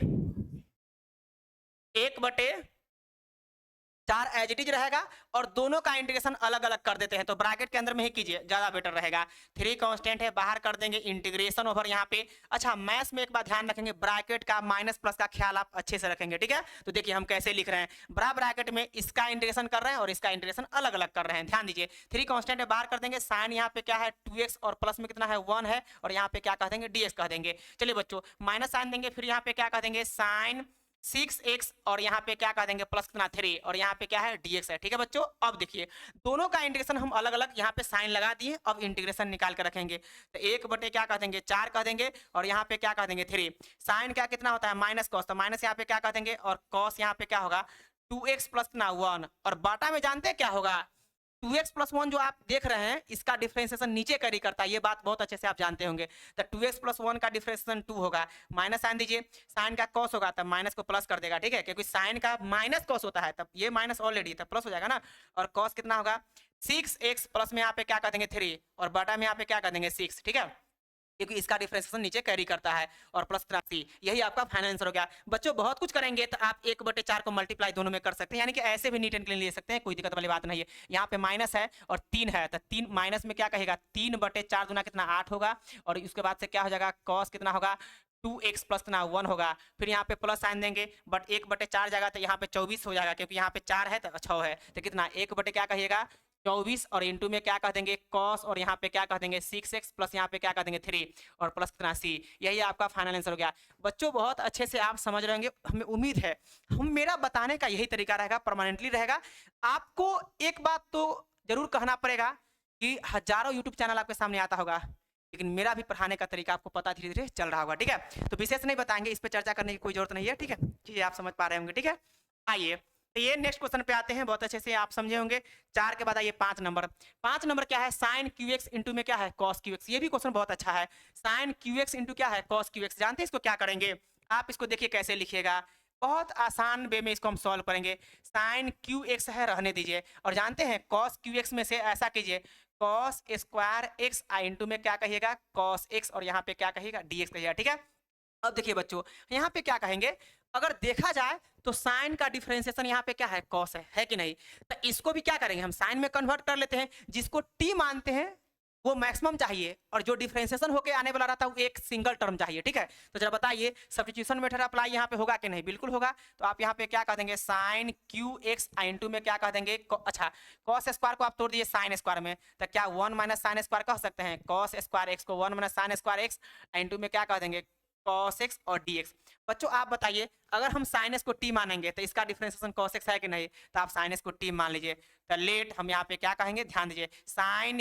S1: एज इट इज रहेगा, और दोनों का इंटीग्रेशन अलग अलग कर देते हैं। तो ब्रैकेट के अंदर में ही कीजिए, ज्यादा बेटर रहेगा। 3 कांस्टेंट है, बाहर कर देंगे इंटीग्रेशन ओवर यहाँ पे। अच्छा मैथ्स में एक बात ध्यान रखेंगे, ब्रैकेट का माइनस प्लस का ख्याल आप अच्छे से रखेंगे, ठीक है। तो देखिए हम कैसे लिख रहे हैं, बड़ा ब्रैकेट में इसका इंटीग्रेशन कर रहे हैं और इसका इंटीग्रेशन अलग अलग कर रहे हैं। ध्यान दीजिए 3 कांस्टेंट है, बाहर कर देंगे, साइन यहाँ पे क्या है 2x, और प्लस में कितना है 1 है, और यहाँ पे क्या कह देंगे dx कह देंगे। चलिए बच्चों माइनस साइन देंगे, फिर यहाँ पे क्या कह देंगे साइन 6x, और यहाँ पे क्या कह देंगे प्लस कितना 3, और यहाँ पे क्या है dx है, ठीक है बच्चों। अब देखिए दोनों का इंटीग्रेशन हम अलग अलग यहाँ पे साइन लगा दिए, अब इंटीग्रेशन निकाल कर रखेंगे। तो 1/, क्या कह देंगे 4 कह देंगे, और यहाँ पे क्या कह देंगे 3, साइन क्या कितना होता है माइनस कॉस, तो माइनस यहाँ पे क्या कह देंगे, और कॉस यहाँ पे क्या होगा 2x + 1, और बाटा में जानते हैं क्या होगा 2x + 1 जो आप देख रहे हैं इसका डिफरेंशिएशन नीचे कैरी करता है, ये बात बहुत अच्छे से आप जानते होंगे। तो 2x + 1 का डिफरेंशिएशन 2 होगा, माइनस साइन दीजिए, साइन का कॉस होगा तब माइनस को प्लस कर देगा, ठीक है, क्योंकि साइन का माइनस कॉस होता है, तब ये माइनस ऑलरेडी तब प्लस हो जाएगा ना। और कॉस कितना होगा 6x, प्लस में यहाँ पे क्या कर देंगे 3, और बटा में यहाँ पे क्या कर देंगे 6, ठीक है, क्योंकि इसका डिफरेंशिएशन नीचे कैरी करता है, और प्लस 83, यही आपका फाइनल आंसर हो गया। बच्चों बहुत कुछ करेंगे तो आप 1/4 को मल्टीप्लाई दोनों में कर सकते हैं, यानी कि ऐसे भी नीट एंड क्लीन ले सकते हैं, कोई दिक्कत वाली बात नहीं है। यहाँ पे माइनस है और 3 है, तो 3 माइनस में क्या कहेगा 3/4 गुना कितना 8 होगा, और उसके बाद से क्या हो जाएगा कॉस कितना होगा 2x + कितना 1 होगा, फिर यहाँ पे प्लस साइन देंगे, बट 1/4 जाएगा तो यहाँ पे 24 हो जाएगा, क्योंकि यहाँ पे 4 है तो 6 है, तो कितना 1/ क्या कहिएगा 24, और इंटू में क्या कह देंगे कॉस, और यहाँ पे क्या कह देंगे 6x, प्लस यहाँ पे क्या कह देंगे 3, और प्लस कितना c, यही आपका फाइनल आंसर हो गया। बच्चों बहुत अच्छे से आप समझ रहे होंगे, हमें उम्मीद है। हम मेरा बताने का यही तरीका रहेगा, परमानेंटली रहेगा। आपको एक बात तो जरूर कहना पड़ेगा कि हजारों यूट्यूब चैनल आपके सामने आता होगा, लेकिन मेरा भी पढ़ाने का तरीका आपको पता धीरे धीरे चल रहा होगा, ठीक है। तो विशेष नहीं बताएंगे, इस पर चर्चा करने की कोई जरूरत नहीं है, ठीक है, चीजें आप समझ पा रहे होंगे, ठीक है। आइए तो ये नेक्स्ट क्वेश्चन पे आते हैं, बहुत अच्छे से आप समझे होंगे। 4 के बाद आइए 5 नंबर। 5 नंबर क्या है साइन QX इंटू में क्या है कॉस QX, ये भी क्वेश्चन बहुत अच्छा है। साइन QX इंटू क्या है कॉस QX, जानते हैं इसको क्या करेंगे आप, इसको देखिए कैसे लिखिएगा, बहुत आसान वे में इसको हम सॉल्व करेंगे। साइन QX है रहने दीजिए, और जानते हैं कॉस QX में से ऐसा कीजिए कॉस स्क्वायर x इंटू में क्या कहिएगा कॉस x, और यहाँ पे क्या कहिएगा dx कहिएगा, ठीक है। अब देखिए बच्चों यहाँ पे क्या कहेंगे, अगर देखा जाए तो साइन का डिफरेंशिएशन यहाँ पे क्या है कॉस है कि नहीं, तो इसको भी क्या करेंगे हम साइन में कन्वर्ट कर लेते हैं, जिसको t मानते हैं वो मैक्सिमम चाहिए, और जो डिफरेंशिएशन होके आने वाला रहता है वो एक सिंगल टर्म चाहिए, ठीक है। तो जरा बताइए सब्स्टिट्यूशन मेथड अप्लाई यहाँ पे होगा कि नहीं, बिल्कुल होगा। तो आप यहाँ पे क्या कह देंगे साइन QX इंटू में क्या कह देंगे अच्छा कॉस स्क्वायर को आप तोड़ दीजिए साइन स्क्वायर में, तो क्या 1 - साइन स्क्वायर कह सकते हैं, कॉस स्क्वायर x को 1 - साइन स्क्वायर x इंटू में क्या कह देंगे cos x और dx। बच्चों आप बताइए अगर हम साइन एक्स को टी मानेंगे तो इसका डिफरेंशिएशन cos x है कि नहीं, तो आप साइन एक्स को टी मान लीजिए। तो लेट हम यहाँ पे क्या कहेंगे, ध्यान दीजिए, साइन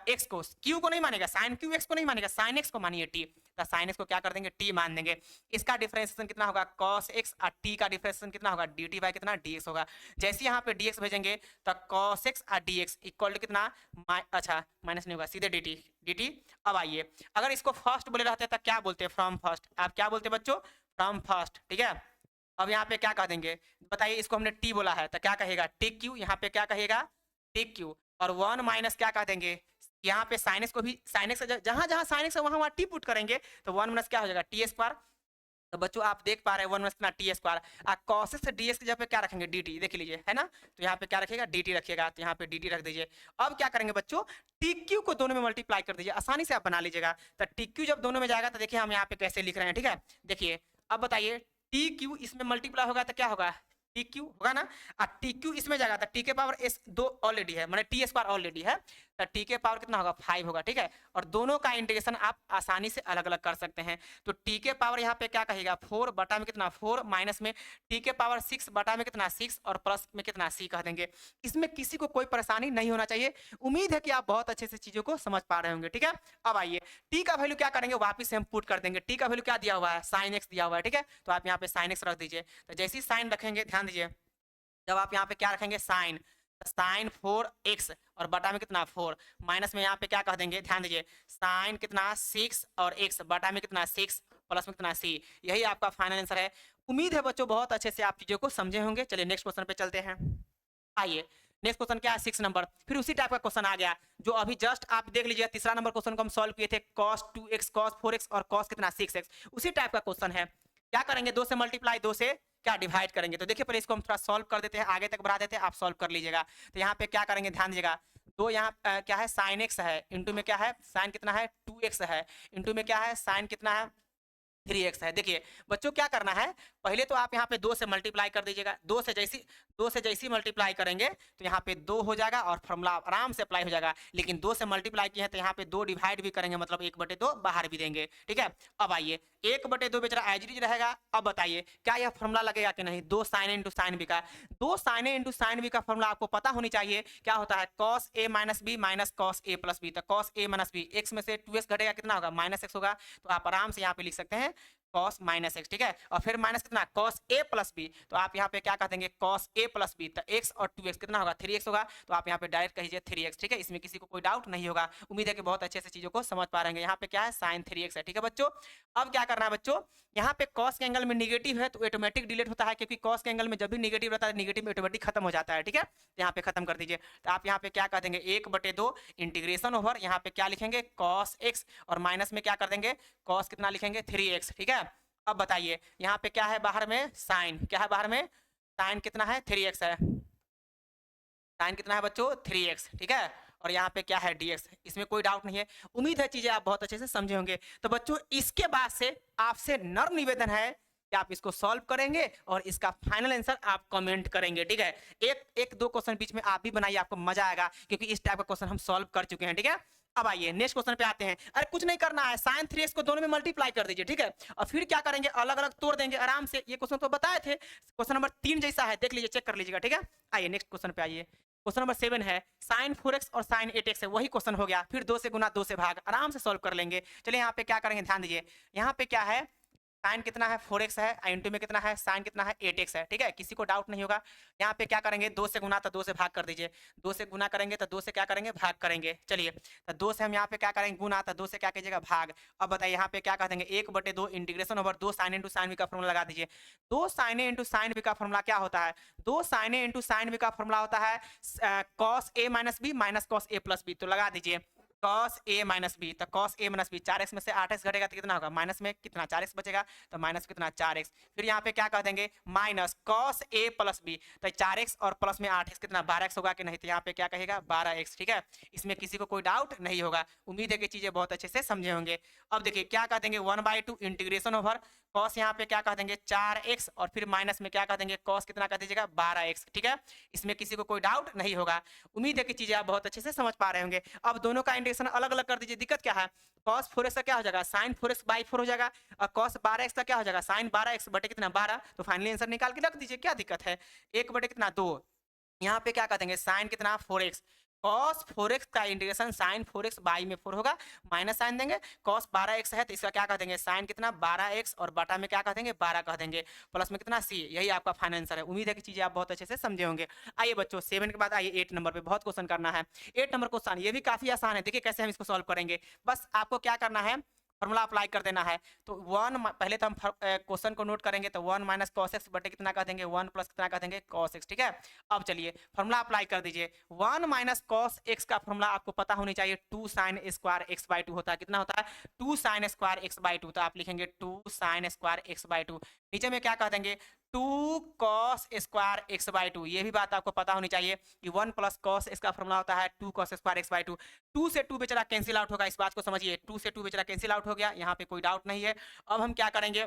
S1: एक्स को क्यू को नहीं मानेगा, साइन क्यू एक्स को नहीं मानेगा, साइन एक्स को मानिए टी, तो साइन एक्स को क्या कर देंगे, टी मान देंगे। इसका डिफरेंशिएशन कितना होगा, cos x, और टी का डिफरेंशिएशन कितना होगा, dt बाय कितना dx होगा। जैसे यहाँ पे dx भेजेंगे तो cos x और dx इक्वल टू कितना, अच्छा माइनस नहीं होगा, सीधे dt। अब आइए, अगर इसको फर्स्ट बोले रहते तो क्या बोलते हैं, फ्रॉम फर्स्ट, आप क्या बोलते हैं बच्चों, फ्रॉम फर्स्ट, ठीक है। अब यहाँ पे क्या कह देंगे, बताइए, इसको हमने टी बोला है तो क्या कहेगा, टेक क्यू, यहाँ पे क्या कहेगा, टेक क्यू, और 1 माइनस क्या कह देंगे, यहाँ पे साइन एक्स को भी, साइन एक्स जहां जहां साइन एक्स है वहां टी पुट करेंगे, तो 1 माइनस क्या हो जाएगा, टी स्क्वायर। तो बच्चों आप देख पा रहे हैं 1 माइनस कितना, टी स्क्वायर, cos x से ds की जगह पे क्या रखेंगे, dt, देख लीजिए, है ना। तो यहाँ पे क्या रखेगा, dt रखिएगा, तो यहाँ पे dt रख दीजिए। अब क्या करेंगे बच्चों, tq को दोनों में मल्टीप्लाई कर दीजिए, आसानी से आप बना लीजिएगा। तो tq जब दोनों में जाएगा तो देखिए हम यहाँ पे कैसे लिख रहे हैं, ठीक है। देखिए अब बताइए, tq इसमें मल्टीप्लाई होगा तो क्या होगा, tq होगा ना, और tq इसमें जाएगा तो t के पावर s 2 ऑलरेडी है, माने t स्क्वायर ऑलरेडी है, तो t के पावर कितना होगा, 5 होगा, ठीक है। और दोनों का इंटीग्रेशन आप आसानी से अलग अलग कर सकते हैं। तो t के पावर यहाँ पे क्या कहेगा, 4 बटा में कितना 4, माइनस में t के पावर 6 बटा में कितना 6, और प्लस में कितना c कह देंगे। इसमें किसी को कोई परेशानी नहीं होना चाहिए। उम्मीद है कि आप बहुत अच्छे से चीजों को समझ पा रहे होंगे, ठीक है। अब आइए, t का वैल्यू क्या करेंगे, वापिस से हम पुट कर देंगे। t का वैल्यू क्या दिया हुआ है, साइन एक्स दिया हुआ है, ठीक है। तो आप यहाँ पे साइन एक्स रख दीजिए। तो जैसे ही साइन रखेंगे, ध्यान दीजिए, जब आप यहाँ पे क्या रखेंगे, साइन, साइन 4x और बटा में कितना 4, माइनस में यहाँ पे क्या कह देंगे, ध्यान दीजिए, साइन कितना 6 और x बटा में कितना 6, प्लस में कितना c। यही आपका फाइनल आंसर है। उम्मीद है बच्चों बहुत अच्छे से आप चीजों को समझे होंगे। चलिए नेक्स्ट क्वेश्चन पे चलते हैं। आइए नेक्स्ट क्वेश्चन क्या है, 6 नंबर, फिर उसी टाइप का क्वेश्चन आ गया जो अभी जस्ट आप देख लीजिए, तीसरा नंबर क्वेश्चन को हम सॉल्व किए थे, cos 2x, cos 4x और cos कितना 6x, उसी टाइप का क्वेश्चन है। क्या करेंगे, 2 से मल्टीप्लाई, 2 से क्या डिवाइड करेंगे। तो देखिए पहले इसको हम थोड़ा सॉल्व कर देते हैं, आगे तक बढ़ा देते हैं, आप सॉल्व कर लीजिएगा। तो यहाँ पे क्या करेंगे, ध्यान दीजिएगा, तो यहाँ क्या है, साइन एक्स है, इंटू में क्या है, साइन कितना है 2x है, इंटू में क्या है, साइन कितना है 3x है। देखिए बच्चों क्या करना है, पहले तो आप यहाँ पे 2 से मल्टीप्लाई कर दीजिएगा, 2 से जैसी मल्टीप्लाई करेंगे तो यहाँ पे 2 हो जाएगा और फॉर्मूला आराम से अप्लाई हो जाएगा। लेकिन 2 से मल्टीप्लाई किए हैं तो यहाँ पे 2 डिवाइड भी करेंगे, मतलब 1/2 बाहर भी देंगे, ठीक है। अब आइए 1/2 बेचारा एज इट इज रहेगा। अब बताइए क्या यह फॉर्मूला लगेगा कि नहीं, 2 साइन इंटू साइन बी का, 2 साइन इंटू साइन बी का फॉर्मूला आपको पता होनी चाहिए। क्या होता है, cos a minus B minus cos a plus B. तो cos a minus B, x में से 2x घटेगा, कितना होगा -x होगा। तो आप आराम से यहाँ पे लिख सकते हैं cos माइनस एक्स, ठीक है। और फिर माइनस कितना cos a प्लस बी, तो आप यहाँ पे क्या कह देंगे cos a प्लस बी, तो x और 2x कितना होगा 3x होगा। तो आप यहाँ पे डायरेक्ट कहिए 3x, ठीक है। इसमें किसी को कोई डाउट नहीं होगा। उम्मीद है कि बहुत अच्छे से चीजों को समझ पा रहे हैं। यहाँ पे क्या है, साइन 3x है, ठीक है बच्चों। अब क्या करना है बच्चों, यहाँ पे cos के एंगल में निगेटिव है तो ऑटोमेटिक डिलीट होता है, क्योंकि cos के एंगल में जब भी निगेटिव रहता है निगेटिव में ऑटोमेटिक खत्म हो जाता है, ठीक है। यहाँ पे खत्म कर दीजिए। तो आप यहाँ पे क्या कह देंगे 1/2 इंटीग्रेशन ओवर, यहाँ पे क्या लिखेंगे cos x, और माइनस में क्या कर देंगे cos कितना लिखेंगे 3x, ठीक है। अब बताइए यहाँ पे क्या है, बाहर में साइन, क्या है बाहर में, साइन कितना है 3x है, साइन कितना है बच्चों 3x, ठीक है। और यहाँ पे क्या है dx, इसमें कोई डाउट नहीं है। उम्मीद है चीजें आप बहुत अच्छे से समझे होंगे। तो बच्चों इसके बाद से आपसे नर्म निवेदन है कि आप इसको सॉल्व करेंगे और इसका फाइनल आंसर आप कमेंट करेंगे, ठीक है। एक दो क्वेश्चन बीच में आप भी बनाइए, आपको मजा आएगा, क्योंकि इस टाइप का क्वेश्चन हम सॉल्व कर चुके हैं, ठीक है। अब आइए नेक्स्ट क्वेश्चन पे आते हैं। अरे कुछ नहीं करना है, साइन 3x को दोनों में मल्टीप्लाई कर दीजिए, ठीक है। और फिर क्या करेंगे, अलग अलग तोड़ देंगे आराम से। ये क्वेश्चन तो बताए थे, क्वेश्चन नंबर 3 जैसा है, देख लीजिए, चेक कर लीजिएगा, ठीक है। आइए नेक्स्ट क्वेश्चन पे आइए। क्वेश्चन नंबर 7 है, साइन 4x और साइन 8x है, वही क्वेश्चन हो गया। फिर 2 से गुना 2 से भाग, आराम से सॉल्व कर लेंगे। चलिए यहाँ पे क्या करेंगे, ध्यान दीजिए, यहाँ पे क्या है, साइन कितना है 4x है, इंटू में कितना है, साइन कितना है 8x है, ठीक है। किसी को डाउट नहीं होगा। यहाँ पे क्या करेंगे, 2 से गुना तो 2 से भाग कर दीजिए, 2 से गुना करेंगे तो 2 से क्या करेंगे, भाग करेंगे। चलिए तो 2 से हम यहाँ पे क्या करेंगे, गुना, तो 2 से क्या कीजिएगा, भाग। अब बताइए यहाँ पे क्या कह देंगे 1/2 integration over 2 sine into sine B का फॉर्मूला लगा दीजिए। 2 साइन इंटू साइन बी का फॉर्मूला क्या होता है, 2 साइन इंटू साइन बी का फॉर्मूला होता है cos a minus B minus cos a plus B. तो लगा दीजिए cos a माइनस बी, तो cos a minus B, 4x में से 8x घटेगा तो कितना होगा, माइनस में कितना 4x बचेगा, तो माइनस कितना 4x। फिर यहाँ पे क्या कह देंगे minus cos a plus B, तो 4x और प्लस में 8x कितना 12x होगा कि नहीं, तो यहाँ पे क्या कहेगा 12x, ठीक है। इसमें किसी को कोई डाउट नहीं होगा। उम्मीद है कि चीजें बहुत अच्छे से समझे होंगे। अब देखिए क्या कह देंगे 1/2 इंटीग्रेशन ओवर cos, यहाँ पे क्या कह देंगे 4x, और फिर माइनस में क्या कह देंगे cos कितना कह दीजिएगा 12x, ठीक है। इसमें किसी को कोई डाउट नहीं होगा। उम्मीद है कि चीजें आप बहुत अच्छे से समझ पा रहे होंगे। अब दोनों का इंटीग्रेशन इंटीग्रेशन अलग अलग कर दीजिए, दिक्कत क्या है, cos 4x का क्या हो जाएगा sin 4x बाई 4 हो जाएगा, और cos 12x का क्या हो जाएगा sin 12x बटे कितना 12, तो फाइनली आंसर निकाल के रख दीजिए, क्या दिक्कत है, 1 बटे कितना 2, यहाँ पे क्या कर देंगे साइन कितना 4x, cos 4x का इंटीग्रेशन sin 4x बाई में 4 होगा, माइनस साइन देंगे, cos 12x है तो इसका क्या कर देंगे साइन कितना 12x और बटा में क्या कर देंगे 12 कर देंगे, प्लस में कितना c, यही आपका फाइनल आंसर है। उम्मीद है कि चीजें आप बहुत अच्छे से समझे होंगे। आइए बच्चों 7 के बाद आइए 8 नंबर पे, बहुत क्वेश्चन करना है। 8 नंबर क्वेश्चन ये भी काफी आसान है, देखिए कैसे हम इसको सॉल्व करेंगे। बस आपको क्या करना है, फॉर्मूला अप्लाई कर देना है। तो पहले तो हम क्वेश्चन को नोट करेंगे, तो 1 माइनस कॉस एक्स बटे कितना कर देंगे 1 प्लस कितना कर देंगे कॉस एक्स, ठीक है। अब चलिए फॉर्मूला अप्लाई कर दीजिए। 1 माइनस कॉस एक्स का फॉर्मूला आपको पता होनी चाहिए, 2 साइन स्क्वायर एक्स बाई 2 होता है, कितना होता है 2 साइन स्क्वायर एक्स बाई 2, तो आप लिखेंगे 2 साइन स्क्वायर एक्स बाई 2, नीचे में क्या कर देंगे 2 कॉस स्क्वायर एक्स बाई 2, ये भी बात आपको पता होनी चाहिए कि 1 प्लस कॉस इसका फॉर्मूला होता है 2 कॉस स्क्वायर एक्स बाई 2, 2 से 2 बेचारा कैंसिल आउट होगा, इस बात को समझिए, 2 से 2 बेचारा कैंसिल आउट हो गया, यहाँ पे कोई डाउट नहीं है। अब हम क्या करेंगे,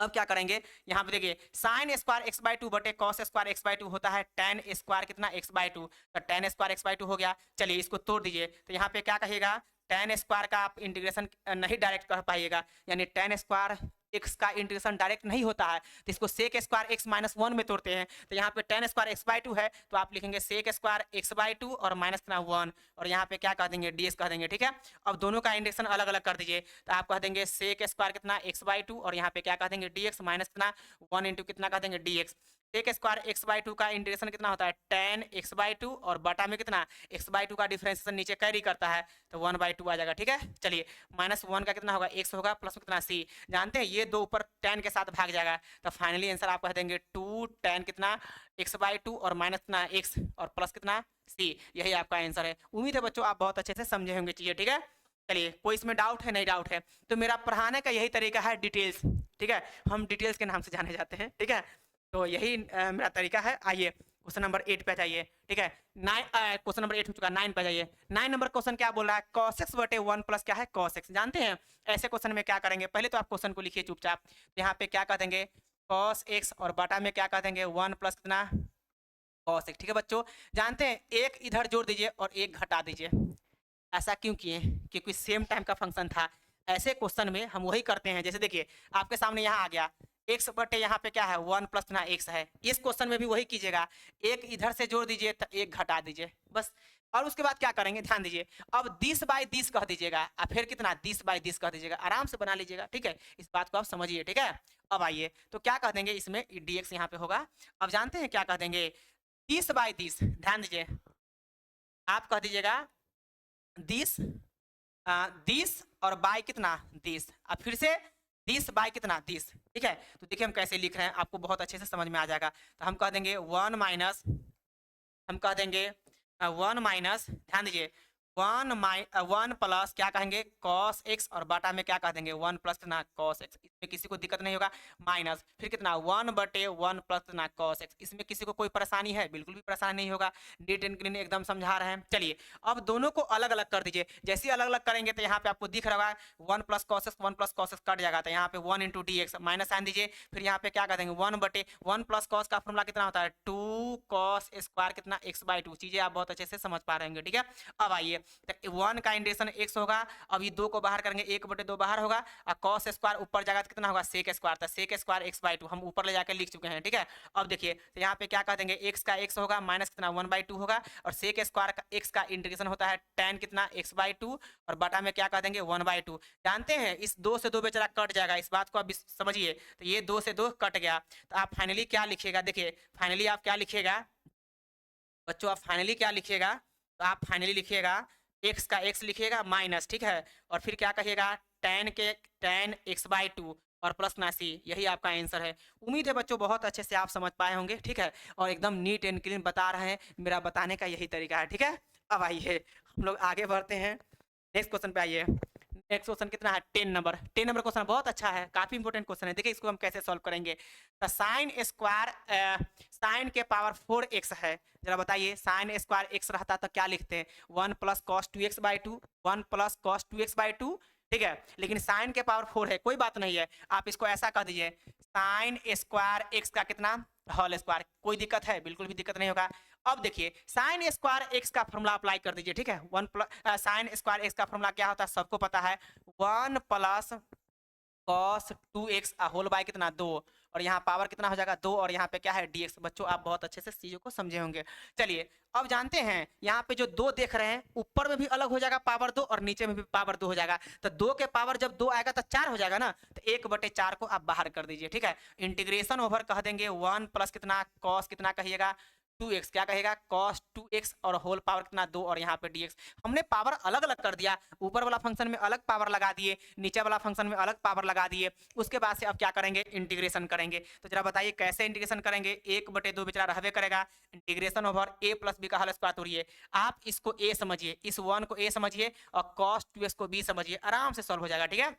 S1: अब क्या करेंगे यहाँ पे देखिए साइन स्क्वायर एक्स बाई 2 बटे कॉस स्क्वायर एक्स बाई 2 होता है tan स्क्वायर कितना एक्स बाई 2, तो tan स्क्वायर एक्स बाई 2 हो गया। चलिए इसको तोड़ दीजिए, तो यहाँ पे क्या कहिएगा tan स्क्वायर का आप इंटीग्रेशन नहीं डायरेक्ट कर पाइएगा, यानी tan स्क्वायर एक्स का इंटीग्रेशन डायरेक्ट नहीं होता है, तो इसको सेक स्क्वायर एक्स माइनस 1 में तोड़ते हैं, तो यहाँ पे tan स्क्वायर एक्स बाई 2 है, तो आप लिखेंगे सेक स्क्वायर एक्स बाई 2 और माइनस कितना 1, और यहाँ पे क्या कह देंगे ds कह देंगे, ठीक है। अब दोनों का इंटीग्रेशन अलग अलग कर दीजिए, तो आप कह देंगे सेक स्क्वायर कितना एक्स बाई 2 और यहाँ पे क्या कह देंगे dx माइनस कितना 1 इंटू कितना कह देंगे dx। Sec square X by 2 का इंटीग्रेशन कितना होता है tan एक्स बाई 2 और बटा में कितना एक्स बाई 2 का डिफरेंशिएशन नीचे कैरी करता है, तो 1 बाई 2 आ जाएगा, ठीक है। चलिए माइनस 1 का कितना होगा x होगा, प्लस में कितना c, जानते हैं ये दो ऊपर tan के साथ भाग जाएगा, तो फाइनली आंसर आप कह देंगे 2 tan कितना x बाई 2 और माइनस कितना x और प्लस कितना c, यही आपका आंसर है। उम्मीद है बच्चों आप बहुत अच्छे से समझे होंगे चीजें, ठीक है। चलिए कोई इसमें डाउट है, नहीं डाउट है तो मेरा पढ़ाने का यही तरीका है, डिटेल्स, ठीक है, हम डिटेल्स के नाम से जाने जाते हैं, ठीक है, तो यही मेरा तरीका है। आइए क्वेश्चन नंबर 8 पे जाइए, ठीक है। 9 क्वेश्चन नंबर 8 हो चुका, 9 पे जाइए। 9 नंबर क्वेश्चन क्या बोल रहा है, cos x बटे 1 प्लस क्या है cos x, जानते हैं ऐसे क्वेश्चन में क्या करेंगे, पहले तो आप क्वेश्चन को लिखिए चुपचाप, यहाँ पे क्या कह देंगे cos x और बटा में क्या कह देंगे 1 प्लस कितना cos x, ठीक है बच्चों। जानते हैं एक इधर जोड़ दीजिए और एक घटा दीजिए, ऐसा क्यों किए, क्योंकि सेम टाइम का फंक्शन था। ऐसे क्वेश्चन में हम वही करते हैं, जैसे देखिए आपके सामने यहाँ आ गया x बटे यहाँ पे क्या है 1 प्लस ना x है, इस क्वेश्चन में भी वही कीजिएगा, एक इधर से जोड़ दीजिए तो एक घटा दीजिए बस। और उसके बाद क्या करेंगे ध्यान दीजिए, अब 10 बाई 10 कह दीजिएगा और फिर कितना 10 बाई 10 कह दीजिएगा, आराम से बना लीजिएगा, ठीक है, इस बात को आप समझिए, ठीक है। अब आइए तो क्या कह देंगे इसमें dx यहाँ पे होगा, अब जानते हैं क्या कह देंगे 30 बाई 30, ध्यान दीजिए आप कह दीजिएगा 10 और बाई कितना 10, अब फिर से 10 बाई कितना 10, ठीक है। तो देखिए हम कैसे लिख रहे हैं, आपको बहुत अच्छे से समझ में आ जाएगा। तो हम कह देंगे 1 माइनस, हम कह देंगे 1 माइनस, ध्यान दीजिए 1 प्लस क्या कहेंगे cos x और बाटा में क्या कह देंगे 1 प्लस कितना cos x, इसमें किसी को दिक्कत नहीं होगा, माइनस फिर कितना 1 बटे 1 प्लस कितना cos x, इसमें किसी को कोई परेशानी है, बिल्कुल भी परेशानी नहीं होगा, नीट एंड क्लीन एकदम समझा रहे हैं। चलिए अब दोनों को अलग अलग कर दीजिए, जैसे अलग अलग करेंगे तो यहाँ पे आपको दिख रहा होगा 1 plus cos x 1 plus cos x cut जाएगा, तो यहाँ पे 1 into D X minus sine दीजिए, फिर यहाँ पे क्या कर देंगे 1 बटे 1 प्लस cos का फॉर्मूला कितना होता है 2 cos स्क्वायर कितना x बाई 2, चीजें आप बहुत अच्छे से समझ पा रहे होंगे, ठीक है। अब आइए तो 1 का इंटीग्रेशन x होगा, अब ये 2 को बाहर करेंगे 1 बटे 2 बाहर होगा, और cos स्क्वायर ऊपर जाएगा तो कितना होगा sec स्क्वायर, तो sec स्क्वायर x बाई 2 हम ऊपर ले जाकर लिख चुके हैं, ठीक है। अब देखिए तो यहाँ पे क्या कह देंगे x का x होगा माइनस कितना 1 बाई 2 होगा, और sec स्क्वायर का x का इंटीग्रेशन होता है tan कितना x बाई 2 और बटा में क्या कह देंगे 1 बाई 2। जानते हैं इस 2 से 2 बेचारा कट जाएगा, इस बात को आप समझिए, तो ये 2 से 2 कट गया, तो आप फाइनली क्या लिखिएगा, देखिए फाइनली आप क्या लिखिएगा बच्चों, आप फाइनली क्या लिखिएगा, तो आप फाइनली लिखिएगा x का x लिखिएगा माइनस, ठीक है, और फिर क्या कहिएगा tan x बाई 2 और प्लस ना सी, यही आपका आंसर है। उम्मीद है बच्चों बहुत अच्छे से आप समझ पाए होंगे, ठीक है, और एकदम नीट एंड क्लीन बता रहे हैं, मेरा बताने का यही तरीका है, ठीक है। अब आइए हम लोग आगे बढ़ते हैं, नेक्स्ट क्वेश्चन पे आइए। नेक्स्ट क्वेश्चन कितना है 10 नंबर, 10 नंबर क्वेश्चन बहुत अच्छा है, काफी इंपॉर्टेंट क्वेश्चन है, देखिए इसको हम कैसे सॉल्व करेंगे। तो साइन स्क्वायर साइन के पावर 4x है, जरा बताइए साइन स्क्वायर x रहता तो क्या लिखते हैं 1 plus cos 2x by 2, 1 plus cos 2x by 2, ठीक है, लेकिन साइन के पावर 4 है, कोई बात नहीं है, आप इसको ऐसा कह दीजिए साइन स्क्वायर x का कितना होल स्क्वायर, कोई दिक्कत है, बिल्कुल भी दिक्कत नहीं होगा। अब देखिए साइन स्क्वायर एक्स का फॉर्मूला अप्लाई कर दीजिए, ठीक है। One plus sine square x का फॉर्मूला क्या होता है सबको पता है, 1 plus cos 2x whole bye कितना 2, और यहाँ पावर कितना हो जाएगा 2, और यहाँ पे क्या है dx। बच्चों आप बहुत अच्छे से चीजों को समझे होंगे। चलिए अब जानते हैं यहाँ पे जो 2 देख रहे हैं ऊपर में भी अलग हो जाएगा पावर 2 और नीचे में भी पावर 2 हो जाएगा। तो 2 के पावर जब 2 आएगा तो 4 हो जाएगा ना, तो 1/4 को आप बाहर कर दीजिए, ठीक है। इंटीग्रेशन ओवर कह देंगे 1 प्लस कितना कॉस कितना कहिएगा 2x, क्या कहेगा cos 2x, और होल पावर कितना 2, और यहाँ पे dx। हमने पावर अलग अलग कर दिया, ऊपर वाला फंक्शन में अलग पावर लगा दिए, नीचे वाला फंक्शन में अलग पावर लगा दिए। उसके बाद से अब क्या करेंगे इंटीग्रेशन करेंगे। तो जरा बताइए कैसे इंटीग्रेशन करेंगे, 1/2 बेचारा रहबे करेगा, integration over a plus B का होल स्क्वायर तोड़िए। आप इसको a समझिए, इस 1 को a समझिए और cos 2x को b समझिए, आराम से सॉल्व हो जाएगा, ठीक है।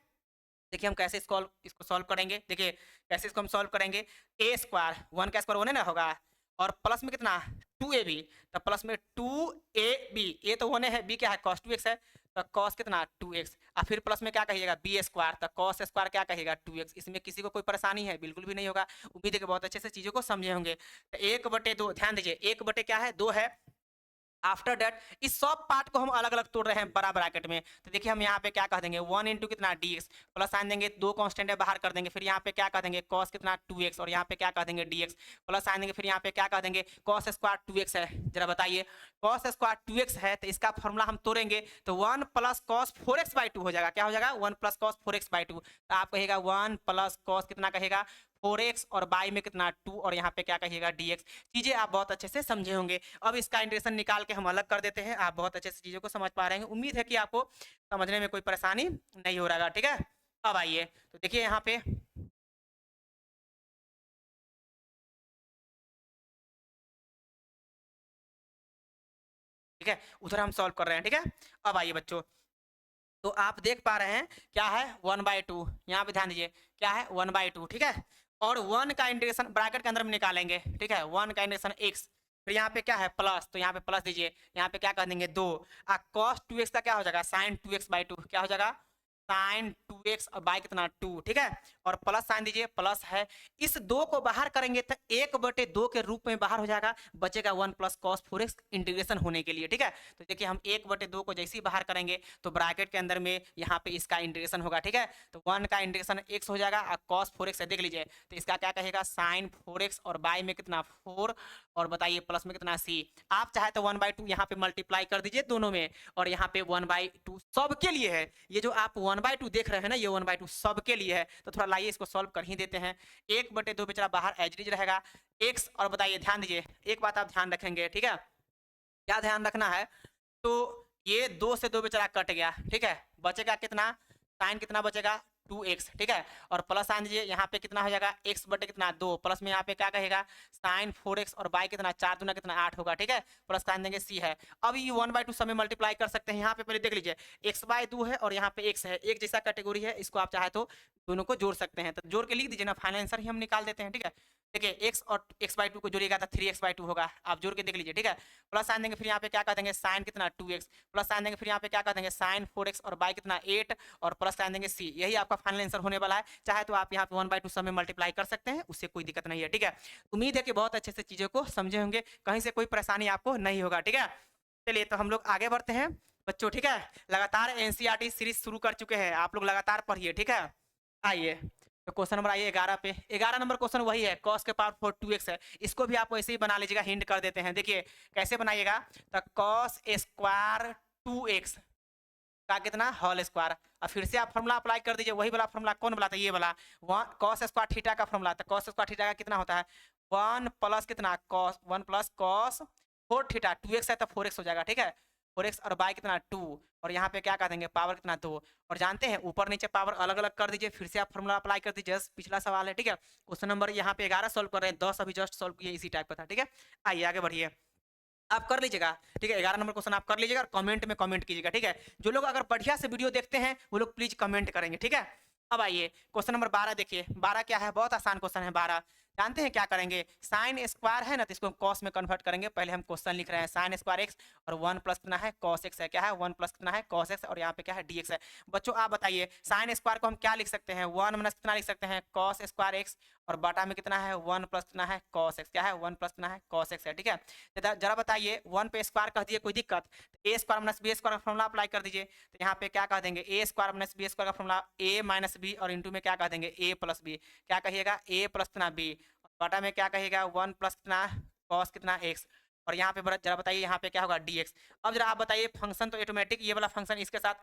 S1: देखिए हम कैसे इसको सॉल्व करेंगे, देखिए कैसे इसको हम सॉल्व करेंगे। a स्क्वायर 1 का स्क्वायर 1 ना होगा, और प्लस में कितना 2ab, तो प्लस में 2ab, ए तो 1 है, b क्या है cos 2x है, तो cos कितना 2x, और फिर प्लस में क्या कहिएगा b स्क्वायर, तो cos स्क्वायर क्या कहिएगा 2x। इसमें किसी को कोई परेशानी है, बिल्कुल भी नहीं होगा। उम्मीद है कि बहुत अच्छे से चीजों को समझे होंगे। तो 1/2 ध्यान दीजिए, 1 क्या है 2 है। आफ्टर डेट इस सब पार्ट को हम अलग अलग तोड़ रहे हैं बड़ा ब्रैकेट में। तो देखिए हम यहाँ पे क्या कह देंगे 1 इंटू कितना dx, प्लस साइन देंगे 2 कांस्टेंट है बाहर कर देंगे, फिर यहाँ पे क्या कह देंगे cos कितना 2x, और यहाँ पे क्या कह देंगे dx, प्लस साइन देंगे, फिर यहाँ पे क्या कह देंगे cos स्क्वायर 2x है। जरा बताइए cos स्क्वायर 2x है तो इसका फॉर्मूला हम तोड़ेंगे तो 1 प्लस cos 4x/2 हो जाएगा। क्या हो जाएगा 1 प्लस cos 4x/2, तो आप कहेगा 1 प्लस cos कितना कहेगा 4x, और बाई में कितना 2, और यहाँ पे क्या कहिएगा dx। चीजें आप बहुत अच्छे से समझे होंगे। अब इसका इंटीग्रेशन निकाल के हम अलग कर देते हैं, आप बहुत अच्छे से चीजों को समझ पा रहे हैं। उम्मीद है कि आपको समझने में कोई परेशानी नहीं हो रहा, ठीक है। अब आइए तो देखिए यहाँ पे ठीक है, उधर हम सॉल्व कर रहे हैं, ठीक है। अब आइए बच्चों, तो आप देख पा रहे हैं क्या है 1/2, यहाँ पे ध्यान दीजिए क्या है 1/2, ठीक है। और 1 का इंटीग्रेशन ब्रैकेट के अंदर में निकालेंगे, ठीक है। 1 का इंटीग्रेशन x, फिर यहाँ पे क्या है प्लस, तो यहाँ पे प्लस दीजिए, यहाँ पे क्या कर देंगे 2, cos 2x का क्या हो जाएगा sin 2x/2, क्या हो जाएगा sin 2x, और बाई कितना 2, ठीक है। और प्लस साइन दीजिए, प्लस है, इस 2 को बाहर करेंगे तो 1/2 के रूप में बाहर हो जाएगा, बचेगा 1 प्लस cos 4x इंटीग्रेशन होने के लिए, ठीक है। तो देखिए हम 1/2 को जैसे ही बाहर करेंगे तो ब्रैकेट के अंदर में यहाँ पे इसका इंटीग्रेशन होगा, ठीक है। तो 1 का इंटीग्रेशन x हो जाएगा, और cos 4x है, देख लीजिए तो इसका क्या कहेगा sin 4x, और बाई में कितना 4, और बताइए प्लस में कितना c। आप चाहे तो 1/2 यहाँ पे मल्टीप्लाई कर दीजिए दोनों में, और यहाँ पे 1/2 सबके लिए है। ये जो आप 1/2 देख रहे हैं ना, ये 1/2 सबके लिए है। तो थोड़ा लाइए इसको सॉल्व कर ही देते हैं। 1/2 बेचारा बाहर एज इट इज रहेगा x, और बताइए ध्यान दीजिए एक बात आप ध्यान रखेंगे, ठीक है। क्या ध्यान रखना है, तो ये 2 से 2 बेचारा कट गया, ठीक है। बचेगा कितना साइन कितना बचेगा 2x, ठीक है। और प्लस साइन दीजिए, यहाँ पे कितना हो जाएगा x बटे कितना 2, प्लस में यहाँ पे क्या कहेगा sin 4x, और बाई कितना 4 दूना कितना 8 होगा, ठीक है। प्लस साइन देंगे c है। अब ये 1/2 सब में मल्टीप्लाई कर सकते हैं। यहाँ पे पहले देख लीजिए x/2 है और यहाँ पे x है, एक जैसा कैटेगरी है, इसको आप चाहे तो दोनों को जोड़ सकते हैं। तो जोड़ के लिख दीजिए ना, फाइनल आंसर ही हम निकाल देते हैं, ठीक है। देखिए x और x/2 को जोड़िएगा तो 3x/2 होगा, आप जोड़ के देख लीजिए, ठीक है। प्लस साइन देंगे, फिर यहाँ पे क्या कर देंगे साइन कितना 2x, प्लस साइन देंगे, फिर यहाँ पे क्या कर देंगे sin 4x, और बाई कितना 8, और प्लस साइन देंगे c। यही आपका फाइनल आंसर होने वाला है। चाहे तो आप यहाँ पे 1/2 सब में मल्टीप्लाई कर सकते हैं, उससे कोई दिक्कत नहीं है, ठीक है। उम्मीद है कि बहुत अच्छे से चीजों को समझे होंगे, कहीं से कोई परेशानी आपको नहीं होगा, ठीक है। चलिए तो हम लोग आगे बढ़ते हैं बच्चों, ठीक है। लगातार एनसीईआरटी सीरीज शुरू कर चुके हैं, आप लोग लगातार पढ़िए, ठीक है। आइए तो क्वेश्चन नंबर आइए 11 पे। 11 नंबर क्वेश्चन वही है, cos के पावर 2x है। इसको भी आप वैसे ही बना लीजिएगा, हिंट कर देते हैं। देखिए कैसे बनाइएगा, तो cos स्क्वायर 2x का कितना होल स्क्वायर, और फिर से आप फॉर्मूला अप्लाई कर दीजिए, वही वाला फॉर्मूला, कौन वाला था ये वाला cos स्क्वायर थीटा का फॉर्मूला। तो cos स्क्वायर थीटा का कितना होता है 1 प्लस कितना cos 1 plus cos 4 theta, 2x है तो 4x हो जाएगा, ठीक है। 4x, और बाई कितना 2, और यहाँ पे क्या कर देंगे पावर कितना 2, और जानते हैं ऊपर नीचे पावर अलग अलग कर दीजिए, फिर से आप फॉर्मूला अप्लाई कर दीजिए। पिछला सवाल है, ठीक है। क्वेश्चन नंबर यहाँ पे 11 सॉल्व कर रहे हैं, 10 अभी जस्ट सॉल्व किए इसी टाइप का था, ठीक है। आइए आगे बढ़िए, आप कर लीजिएगा, ठीक है। 11 नंबर क्वेश्चन आप कर लीजिएगा और कमेंट में कमेंट कीजिएगा, ठीक है। जो लोग अगर बढ़िया से वीडियो देखते हैं वो लोग प्लीज कमेंट करेंगे, ठीक है। अब आइए क्वेश्चन नंबर 12 देखिए। 12 क्या है, बहुत आसान क्वेश्चन है 12। जानते हैं क्या करेंगे, साइन स्क्वायर है ना, तो इसको कॉस में कन्वर्ट करेंगे। पहले हम क्वेश्चन लिख रहे हैं साइन स्क्वायर एक्स, और 1 प्लस कितना है कॉस एक्स है, क्या है 1 प्लस कितना है कॉस एक्स, और यहाँ पे क्या है dx है। बच्चों आप बताइए साइन स्क्वायर को हम क्या लिख सकते हैं, 1 माइनस कितना लिख सकते हैं कॉस स्क्वायर एक्स, और बटा में कितना है 1 प्लस कितना है cos x, क्या है 1 प्लस कितना है cos x है, ठीक है। जरा बताइए 1 पे स्क्वायर कह दिए, कोई दिक्कत? तो ए स्क्वायर माइनस बी स्क्वायर का फॉर्मूला अप्लाई कर दीजिए। तो यहाँ पे क्या कह देंगे ए स्क्वायर माइनस बी स्क्वायर का फॉर्मूला ए माइनस बी, और इंटू में क्या कह देंगे ए प्लस बी, क्या कहिएगा ए प्लस कितना बी, बटा में क्या कहिएगा 1 प्लस कितना cos कितना x, और यहाँ पे जरा बताइए यहाँ पे क्या होगा dx। अब जरा आप बताइए फंक्शन तो ऑटोमेटिक ये वाला फंक्शन इसके साथ,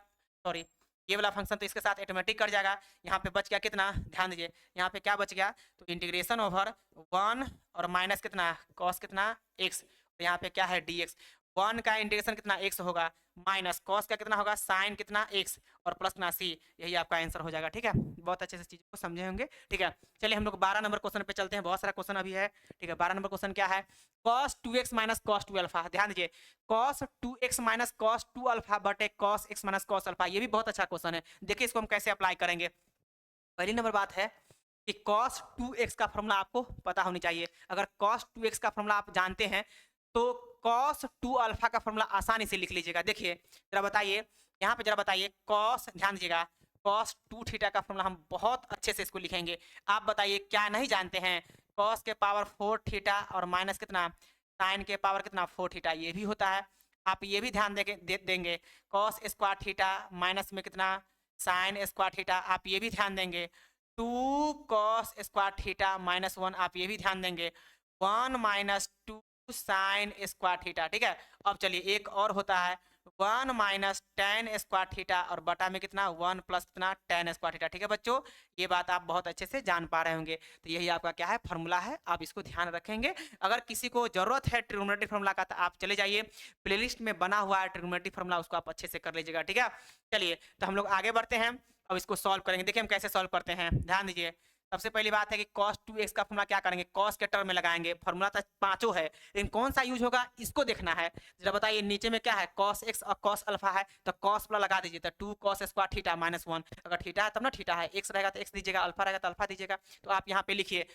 S1: सॉरी ये वाला फंक्शन तो इसके साथ ऑटोमेटिक कट जाएगा। यहाँ पे बच गया कितना, ध्यान दीजिए यहाँ पे क्या बच गया, तो इंटीग्रेशन ओवर 1 और माइनस कितना cos कितना x, तो यहाँ पे क्या है dx। 1 का इंटीग्रेशन कितना x होगा, माइनस cos का कितना होगा साइन कितना x, और प्लस कितना c, यही आपका आंसर हो जाएगा, ठीक है। बहुत अच्छे से चीज़ों को समझे होंगे, ठीक है। चलिए हम लोग 12 नंबर क्वेश्चन पे चलते हैं, बहुत सारा क्वेश्चन अभी है, ठीक है। 12 नंबर क्वेश्चन क्या है, cos 2x minus cos 2 alpha, ध्यान दीजिए cos 2x minus cos 2 alpha बटे cos x minus cos alpha, ये भी बहुत अच्छा क्वेश्चन है। देखिए इसको हम कैसे अप्लाई करेंगे। पहली नंबर बात है कि cos 2x का फॉर्मूला आपको पता होनी चाहिए। अगर cos 2x का फॉर्मूला आप जानते हैं तो cos 2 अल्फा का फॉर्मूला आसानी से लिख लीजिएगा। देखिए जरा बताइए यहाँ पे, जरा बताइए cos, ध्यान दीजिएगा cos 2 थीटा का फॉर्मूला हम बहुत अच्छे से इसको लिखेंगे। आप बताइए क्या नहीं जानते हैं, cos के पावर 4 थीटा और माइनस कितना sin के पावर कितना 4 थीटा, ये भी होता है। आप ये भी ध्यान देंगे cos स्क्वायर थीटा माइनस में कितना sin स्क्वायर थीटा, आप ये भी ध्यान देंगे 2 cos स्क्वायर थीटा माइनस 1, आप ये भी ध्यान देंगे 1 माइनस 2 साइन स्क्वायर थीटा, ठीक है। अब चलिए एक और होता है 1 माइनस टेन स्क्वायर थीटा, और बटा में कितना 1 प्लस कितना टेन स्क्वायर थीटा, ठीक है बच्चों। ये बात आप बहुत अच्छे से जान पा रहे होंगे। तो यही आपका क्या है फॉर्मूला है, आप इसको ध्यान रखेंगे। अगर किसी को जरूरत है ट्रिग्नोमेट्री फॉर्मूला का तो आप चले जाइए, प्लेलिस्ट में बना हुआ है ट्रिग्नोमेट्री फॉर्मूला, उसको आप अच्छे से कर लीजिएगा, ठीक है। चलिए तो हम लोग आगे बढ़ते हैं, अब इसको सॉल्व करेंगे। देखिए हम कैसे सॉल्व करते हैं, ध्यान दीजिए। सबसे पहली बात है कि cos 2x का फॉर्मूला क्या करेंगे, cos के टर्म में लगाएंगे। फॉर्मूला तो पांचों है, लेकिन कौन सा यूज होगा इसको देखना है। जरा बताइए नीचे में क्या है cos x और cos अल्फा है, तो cos वाला लगा दीजिए, तो 2 cos स्क्वायर थीटा माइनस 1, अगर थीटा है तब ना थीटा है, x रहेगा तो x दीजिएगा, अल्फा रहेगा तो अल्फा दीजिएगा। तो आप यहाँ पे लिखिए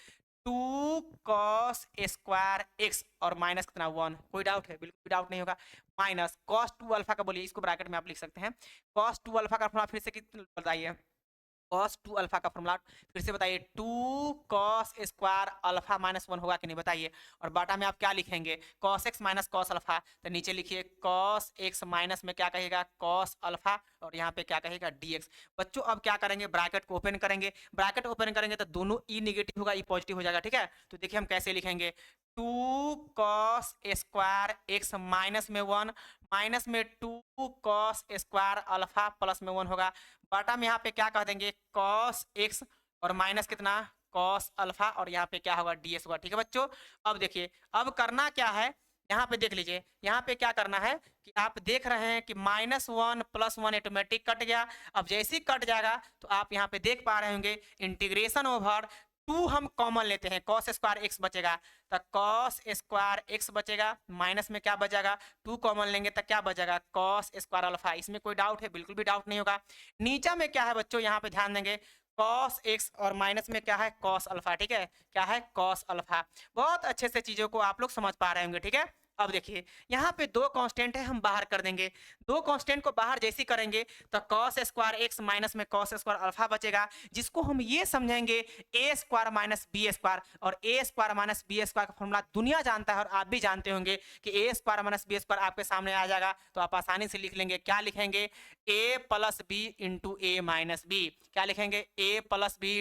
S1: 2 cos स्क्वायर x और माइनस कितना 1, कोई डाउट है, बिल्कुल डाउट नहीं होगा। माइनस cos 2 अल्फा का बोलिए, इसको ब्रैकेट में आप लिख सकते हैं। cos 2 अल्फा का फॉर्मूला फिर से कितना बताइए, cos 2 अल्फा का फॉर्मूला फिर से बताइए 2 cos स्क्वायर अल्फा माइनस 1 होगा कि नहीं बताइए। और बाटा में आप क्या लिखेंगे cos x minus cos alpha, तो नीचे लिखिए cos x माइनस में क्या कहेगा cos अल्फा, और यहाँ पे क्या कहेगा dx। बच्चों अब क्या करेंगे, ब्रैकेट को ओपन करेंगे, ब्रैकेट ओपन करेंगे तो दोनों ई निगेटिव होगा, ई पॉजिटिव हो जाएगा, ठीक है। तो देखिए हम कैसे लिखेंगे 2 cos स्क्वायर x माइनस में 1, माइनस में 2 cos स्क्वायर अल्फा प्लस में 1 होगा, बटा में यहाँ पे क्या कह देंगे cos x और माइनस कितना cos अल्फा, और यहाँ पे क्या होगा ds होगा, ठीक है बच्चों। अब देखिए अब करना क्या है, यहाँ पे देख लीजिए, यहाँ पे क्या करना है कि आप देख रहे हैं कि -1 + 1 ऑटोमेटिक कट गया। अब जैसे ही कट जाएगा तो आप यहाँ पे देख पा रहे होंगे इंटीग्रेशन ओवर 2 हम कॉमन लेते हैं, cos स्क्वायर x बचेगा, तो cos स्क्वायर x बचेगा, माइनस में क्या बचेगा 2 कॉमन लेंगे तो क्या बचेगा cos स्क्वायर अल्फा। इसमें कोई डाउट है, बिल्कुल भी डाउट नहीं होगा। नीचा में क्या है बच्चों, यहाँ पे ध्यान देंगे cos x और माइनस में क्या है cos अल्फा, ठीक है, क्या है cos अल्फा। बहुत अच्छे से चीजों को आप लोग समझ पा रहे होंगे, ठीक है। अब देखिए यहाँ पे 2 कांस्टेंट है, हम बाहर कर देंगे। 2 कांस्टेंट को बाहर जैसे करेंगे तो cos स्क्वायर x माइनस में cos स्क्वायर अल्फा बचेगा, जिसको हम ये समझेंगे a square minus B square. और a square minus B square का फॉर्मूला दुनिया जानता है और आप भी जानते होंगे कि a square minus B square आपके सामने आ जाएगा, तो आप आसानी से लिख लेंगे। क्या लिखेंगे a plus B into A minus B, क्या लिखेंगे a प्लस बी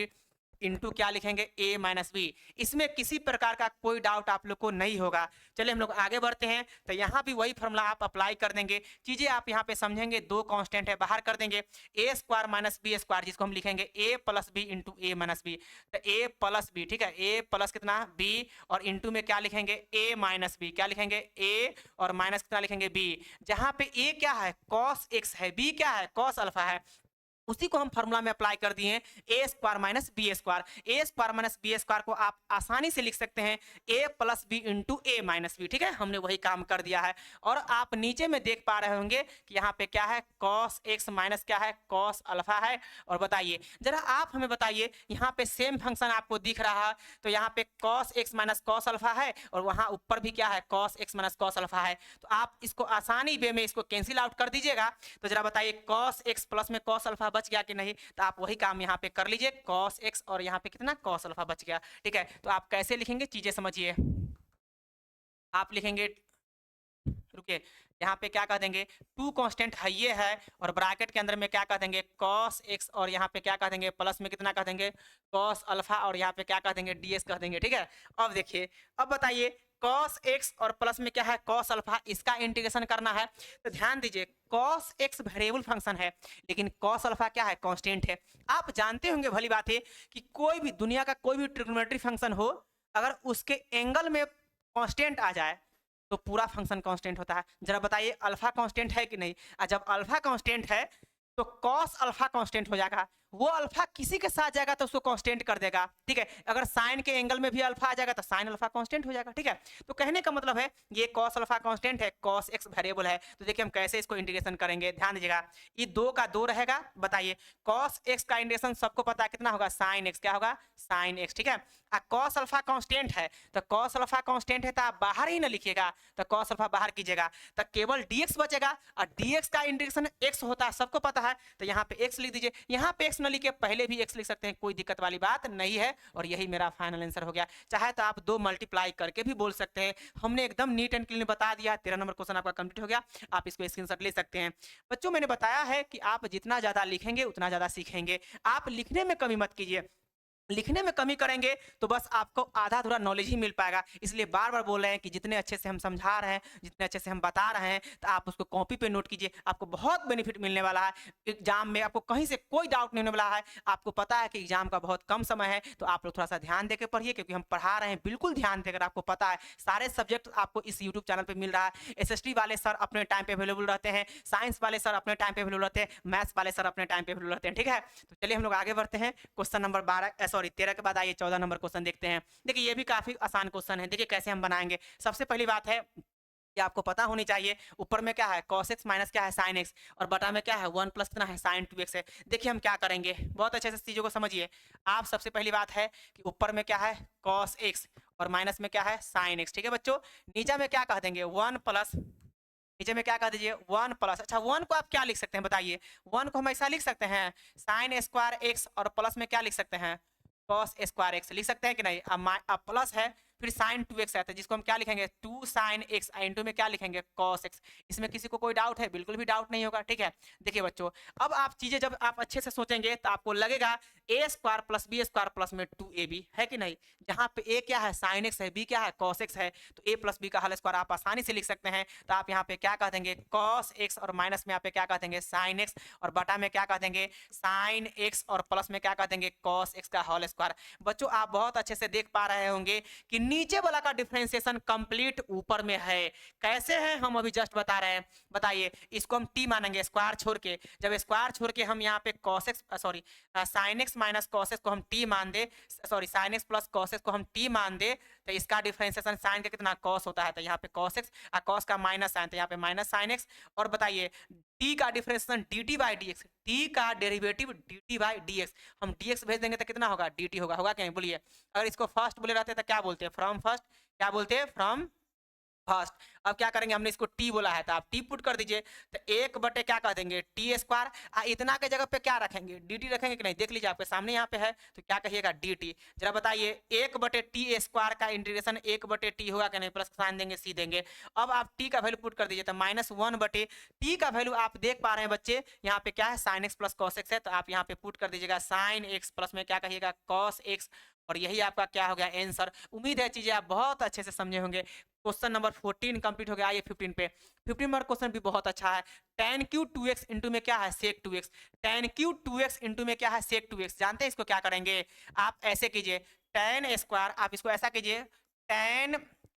S1: इंटू क्या लिखेंगे a माइनस बी। इसमें किसी प्रकार का कोई डाउट आप लोग को नहीं होगा। चलिए हम लोग आगे बढ़ते हैं, तो यहाँ भी वही फॉर्मूला आप अप्लाई कर देंगे। चीजें आप यहाँ पे समझेंगे, 2 कांस्टेंट है बाहर कर देंगे, a square minus B square, जिसको हम लिखेंगे a plus B into A minus B, तो a प्लस बी, ठीक है, a प्लस कितना b, और इंटू में क्या लिखेंगे a माइनस बी, क्या लिखेंगे a और माइनस कितना लिखेंगे b। जहाँ पे a क्या है cos x है, b क्या है cos अल्फा है, उसी को हम फार्मूला में अप्लाई कर दिए a square minus B square. a square minus B square को आप आसानी से लिख सकते हैं a plus B into A minus B, ठीक है, हमने वही काम कर दिया है। और आप नीचे में देख पा रहे होंगे कि यहाँ पे क्या है cos x माइनस क्या है cos अल्फा है। और बताइए जरा आप हमें बताइए, यहाँ पे सेम फंक्शन आपको दिख रहा है, तो यहाँ पे cos x minus cos alpha है, और वहाँ ऊपर भी क्या है cos x minus cos alpha है। तो आप इसको आसानी वे में इसको कैंसिल आउट कर दीजिएगा। तो जरा बताइए cos x प्लस में cos अल्फा बच गया कि नहीं, तो आप वही काम यहाँ पे कर लीजिए, कॉस एक्स और यहाँ पे कितना कॉस अल्फा बच गया। ठीक है, तो आप कैसे लिखेंगे चीजें समझिए। आप लिखेंगे, रुकिए, यहाँ पे क्या कह देंगे, टू कांस्टेंट है ये है, और ब्रैकेट के अंदर में क्या कह देंगे कॉस एक्स, और यहाँ पे क्या कह देंगे प्लस में कितना कह देंगे कॉस अल्फा, और यहाँ पे क्या कह देंगे डीएक्स कह देंगे। ठीक है, अब देखिए, अब बताइए कॉस एक्स और प्लस में क्या है कॉस अल्फा, इसका इंटीग्रेशन करना है। तो ध्यान दीजिए, कॉस एक्स वेरिएबल फंक्शन है, लेकिन कॉस अल्फा क्या है कांस्टेंट है। आप जानते होंगे भली बात है कि कोई भी दुनिया का कोई भी ट्रिग्नोमेट्री फंक्शन हो, अगर उसके एंगल में कांस्टेंट आ जाए तो पूरा फंक्शन कांस्टेंट होता है। जरा बताइए अल्फा कांस्टेंट है कि नहीं, और जब अल्फा कांस्टेंट है तो कॉस अल्फा कांस्टेंट हो जाएगा, वो अल्फा किसी के साथ जाएगा तो उसको कांस्टेंट कर देगा। ठीक है, अगर साइन के एंगल में भी अल्फा आ जाएगा तो साइन अल्फा कांस्टेंट हो जाएगा। ठीक है, तो कहने का मतलब है ये कॉस अल्फा कांस्टेंट है, कॉस एक्स वेरिएबल है, तो देखिए हम कैसे इसको इंटीग्रेशन करेंगे, ध्यान दीजिएगा। ये 2 का 2 रहेगा, बताइए कॉस एक्स का इंटीग्रेशन सबको पता है कितना होगा साइन एक्स, क्या होगा साइन एक्स। ठीक है, कॉस अल्फा कांस्टेंट है, तो कॉस अल्फा कांस्टेंट है तो आप बाहर ही ना लिखिएगा, तो कॉस अल्फा बाहर कीजिएगा, तो केवल डीएक्स बचेगा, और डीएक्स का इंटीग्रेशन एक्स होता है सबको पता है, तो यहाँ पे एक्स लिख दीजिए। यहाँ पे एक्स न लिखे पहले भी एक्स लिख सकते हैं, कोई दिक्कत वाली बात नहीं है, और यही मेरा फाइनल आंसर हो गया। चाहे तो आप 2 मल्टीप्लाई करके भी बोल सकते हैं, हमने एकदम नीट एंड क्लीन बता दिया। 13 नंबर क्वेश्चन आपका कंप्लीट हो गया, आप इसको स्क्रीनशॉट ले सकते हैं। बच्चों मैंने बताया है कि आप जितना ज्यादा लिखेंगे उतना ज्यादा सीखेंगे, आप लिखने में कमी मत कीजिए, लिखने में कमी करेंगे तो बस आपको आधा अधूरा नॉलेज ही मिल पाएगा। इसलिए बार बार बोल रहे हैं कि जितने अच्छे से हम समझा रहे हैं, जितने अच्छे से हम बता रहे हैं, तो आप उसको कॉपी पे नोट कीजिए, आपको बहुत बेनिफिट मिलने वाला है। एग्जाम में आपको कहीं से कोई डाउट नहीं होने वाला है। आपको पता है कि एग्जाम का बहुत कम समय है, तो आप लोग थोड़ा सा ध्यान देकर पढ़िए, क्योंकि हम पढ़ा रहे हैं बिल्कुल ध्यान देकर। आपको पता है सारे सब्जेक्ट आपको इस यूट्यूब चैनल पर मिल रहा है। एसएसटी वाले सर अपने टाइम पे अवेलेबल रहते हैं, साइंस वाले सर अपने टाइम पे अवेलेबल रहते हैं, मैथ्स वाले सर अपने टाइम पे अवेलेबल रहते हैं। ठीक है, तो चलिए हम लोग आगे बढ़ते हैं। क्वेश्चन नंबर 13 के बाद आइए 14 नंबर क्वेश्चन देखते हैं। देखिए ये भी काफी आसान क्वेश्चन है, देखिए कैसे हम बनाएंगे। सबसे पहली बात है कि आपको पता होनी चाहिए ऊपर में क्या है cos x माइनस क्या है sin x, और बटा में क्या है 1 प्लस कितना है sin 2x है। देखिए हम क्या करेंगे, बहुत अच्छे से चीजों को समझिए। आप सबसे पहली बात है कि ऊपर में क्या है cos x और माइनस में क्या है sin x। ठीक है बच्चों, नीचे में क्या कह देंगे 1 प्लस, नीचे में क्या कह दीजिए 1 प्लस, अच्छा 1 को आप क्या लिख सकते हैं बताइए, 1 को हम ऐसा लिख सकते हैं sin स्क्वायर x, और प्लस में क्या लिख सकते हैं cos स्क्वायर x लिख सकते हैं कि नहीं। अब प्लस है, फिर sin 2x आता है, जिसको हम क्या लिखेंगे 2 sin x, इंटू में क्या लिखेंगे cos x। इसमें किसी को कोई डाउट है? बिल्कुल भी डाउट नहीं होगा। ठीक है, देखिए बच्चों, अब आप चीजें जब आप अच्छे से सोचेंगे तो आपको लगेगा a square plus B square plus में 2ab है कि नहीं। जहां पे a क्या है sin x है, b क्या है cos x है, तो a प्लस बी का होल स्क्वायर आप आसानी से लिख सकते हैं। तो आप यहाँ पे क्या कह देंगे cos x, और माइनस में यहाँ पे क्या कह देंगे sin x, और बटा में क्या कह देंगे sin x, और प्लस में क्या कह देंगे cos x का होल स्क्वायर। बच्चों आप बहुत अच्छे से देख पा रहे होंगे कि नीचे वाला का डिफरेंशिएशन कंप्लीट ऊपर में है। कैसे है हम अभी जस्ट बता रहे हैं, बताइए। इसको हम t मानेंगे स्क्वायर छोड़ के, जब स्क्वायर छोड़ के हम यहाँ पे cos x sorry sin x minus cos x को हम t मान दे, sorry sin x plus cos x को हम t मान दे, तो इसका डिफरेंशिएशन sin का कितना cos होता है, तो यहाँ पे cos x और cos का माइनस साइन, तो यहाँ पे माइनस sin x। और बताइए t का differentiation dt by dx, t का डेरिवेटिव dt बाई dx, हम dx भेज देंगे तो कितना होगा dt होगा, होगा क्या नहीं बोलिए। अगर इसको फर्स्ट बोले रहते तो क्या बोलते हैं फ्रॉम फर्स्ट, क्या बोलते हैं फ्रॉम फर्स्ट। अब क्या करेंगे, हमने इसको t बोला है तो आप t पुट कर दीजिए, तो 1 बटे क्या कह देंगे t स्क्वायर, इतना के जगह पे क्या रखेंगे dt रखेंगे कि नहीं, देख लीजिए आपके सामने यहाँ पे है, तो क्या कहिएगा dt। जरा बताइए 1 बटे टी स्क्वायर का इंटीग्रेशन 1 बटे टी होगा कि नहीं, प्लस साइन देंगे सी देंगे। अब आप t का वैल्यू पुट कर दीजिए, तो -1 बटे t का वैल्यू आप देख पा रहे हैं बच्चे, यहाँ पे क्या है sin x plus cos x है, तो आप यहाँ पे पुट कर दीजिएगा sin x, प्लस में क्या कहिएगा cos x, और यही आपका क्या हो गया आंसर। उम्मीद है चीजें आप बहुत अच्छे से समझे होंगे। क्वेश्चन नंबर 14 कंप्लीट हो गया। आइए 15 पे, 15 नंबर क्वेश्चन भी बहुत अच्छा है। tan क्यू 2x इंटू में क्या है sec 2x, tan Q 2x into में क्या है sec 2x। जानते हैं इसको क्या करेंगे, आप ऐसे कीजिए tan स्क्वायर, आप इसको ऐसा कीजिए tan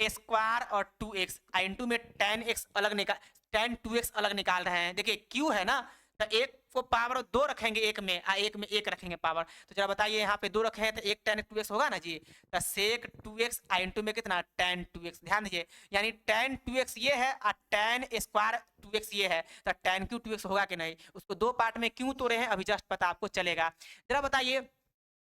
S1: स्क्वायर और 2x इंटू में tan x अलग निकाल, tan 2x अलग निकाल रहे हैं। देखिए q है ना, तो एक को पावर 2 रखेंगे एक में, एक में 1 रखेंगे पावर, तो जरा बताइए यहाँ पे 2 रखे हैं तो एक tan 2x होगा ना जी, तो sec 2x इंटू में कितना tan 2x। ध्यान दीजिए, यानी tan 2x ये है और tan स्क्वायर 2x ये है, तो tan क्यू 2x होगा कि नहीं। उसको 2 पार्ट में क्यों तोड़े हैं अभी जस्ट पता आपको चलेगा। जरा बताइए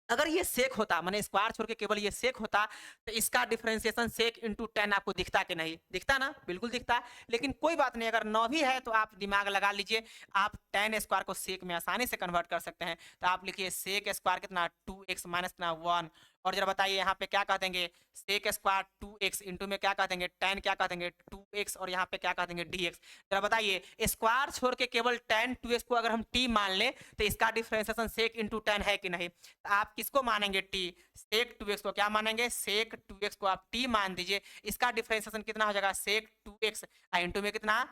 S1: अगर ये सेक होता, माने स्क्वायर छोड़ के केवल ये सेक होता, तो इसका डिफरेंशिएशन सेक इंटू 10 आपको दिखता कि नहीं? दिखता ना? बिल्कुल दिखता। लेकिन कोई बात नहीं, अगर 9 भी है तो आप दिमाग लगा लीजिए, आप 10 स्क्वायर को सेक में आसानी से कन्वर्ट कर सकते हैं। तो आप लिखिए सेक स्क्वायर कितना 2x माइनस कितना 1। और जरा बताइए यहाँ पे क्या कह देंगे, सेक स्क्वायर 2x इंटू में क्या कह देंगे 10, क्या कह देंगे 2x, और यहाँ पे क्या कह देंगे dx। जरा बताइए स्क्वायर छोड़ के केवल 10 2x को अगर हम t मान लें तो इसका डिफरेंशिएशन सेक इंटू 10 है कि नहीं? तो आप किसको मानेंगे t? सेक 2x को क्या मानेंगे? सेक 2x को आप t मान दीजिए। इसका डिफरेंशिएशन कितना हो जाएगा? सेक 2x आई इंटू में कितना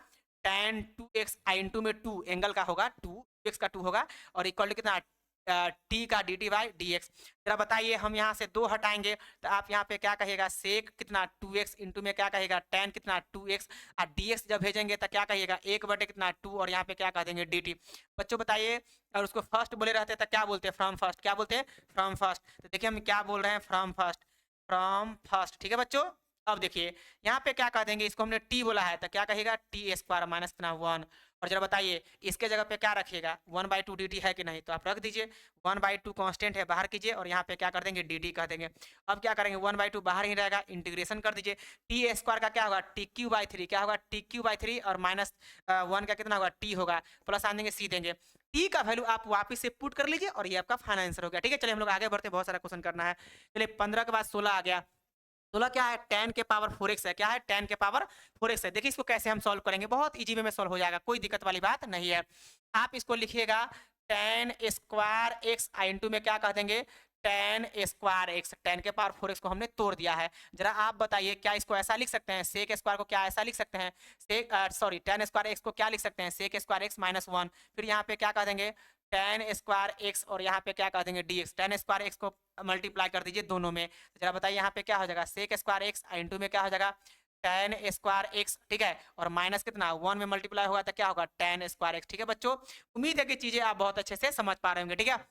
S1: 10 2x आई इंटू में 2 एंगल का होगा 2x का 2 होगा, और इक्वल टू कितना टी का D T by D x. जरा बताइए हम यहाँ से 2 हटाएंगे तो आप यहाँ पे क्या कहिएगा सेक कितना 2x इंटू में क्या कहेगा 10 कितना 2x, और dx जब भेजेंगे तो क्या कहिएगा 1 बटे कितना 2, और यहाँ पे क्या कह देंगे dt। बच्चों बताइए, और उसको फर्स्ट बोले रहते तो क्या बोलते हैं? From first. क्या बोलते हैं? From first. तो देखिए हम क्या बोल रहे हैं, फ्रॉम फर्स्ट, फ्रॉम फर्स्ट। ठीक है बच्चों। अब देखिए यहाँ पे क्या कह देंगे, इसको हमने t बोला है तो क्या कहेगा टी स्क्वायर माइनस कितना 1। और जरा बताइए इसके जगह पे क्या रखिएगा 1/2 dt है कि नहीं? तो आप रख दीजिए, 1/2 कांस्टेंट है बाहर कीजिए, और यहाँ पे क्या कर देंगे dt कह देंगे। अब क्या करेंगे 1/2 बाहर ही रहेगा, इंटीग्रेशन कर दीजिए। टी स्क्वायर का क्या होगा t3, क्या होगा t3, और माइनस 1 का कितना होगा t होगा, प्लस आन देंगे c देंगे। t का वैल्यू आप वापस से पुट कर लीजिए और ये आपका फाइनल आंसर हो गया। ठीक है, चलिए हम लोग आगे बढ़ते, बहुत सारा क्वेश्चन करना है। चलिए 15 के बाद 16 आ गया। 16 क्या है 10 के पावर 4x है। क्या है 10 के पावर 4x है। देखिए इसको कैसे हम सॉल्व करेंगे, बहुत इजी वे में सॉल्व हो जाएगा, कोई दिक्कत वाली बात नहीं है। आप इसको लिखिएगा 10 स्क्वायर x इंटू में क्या कह देंगे 10 स्क्वायर x, 10 के पावर 4x को हमने तोड़ दिया है। जरा आप बताइए क्या इसको ऐसा लिख सकते हैं, सेक स्क्वायर को क्या ऐसा लिख सकते हैं, सेक सॉरी 10 स्क्वायर x को क्या लिख सकते हैं सेक स्क्वायर x माइनस 1। फिर यहाँ पे क्या कह देंगे 10 स्क्वायर x, और यहाँ पे क्या कह देंगे dx। 10 स्क्वायर x को मल्टीप्लाई कर दीजिए दोनों में, तो जरा बताइए यहाँ पे क्या हो जाएगा सेक स्क्वायर x इंटू में क्या हो जाएगा 10 स्क्वायर x। ठीक है, और माइनस कितना 1 में मल्टीप्लाई होगा तो क्या होगा 10 स्क्वायर x। ठीक है बच्चों, उम्मीद है कि चीजें आप बहुत अच्छे से समझ पा रहे होंगे। ठीक है,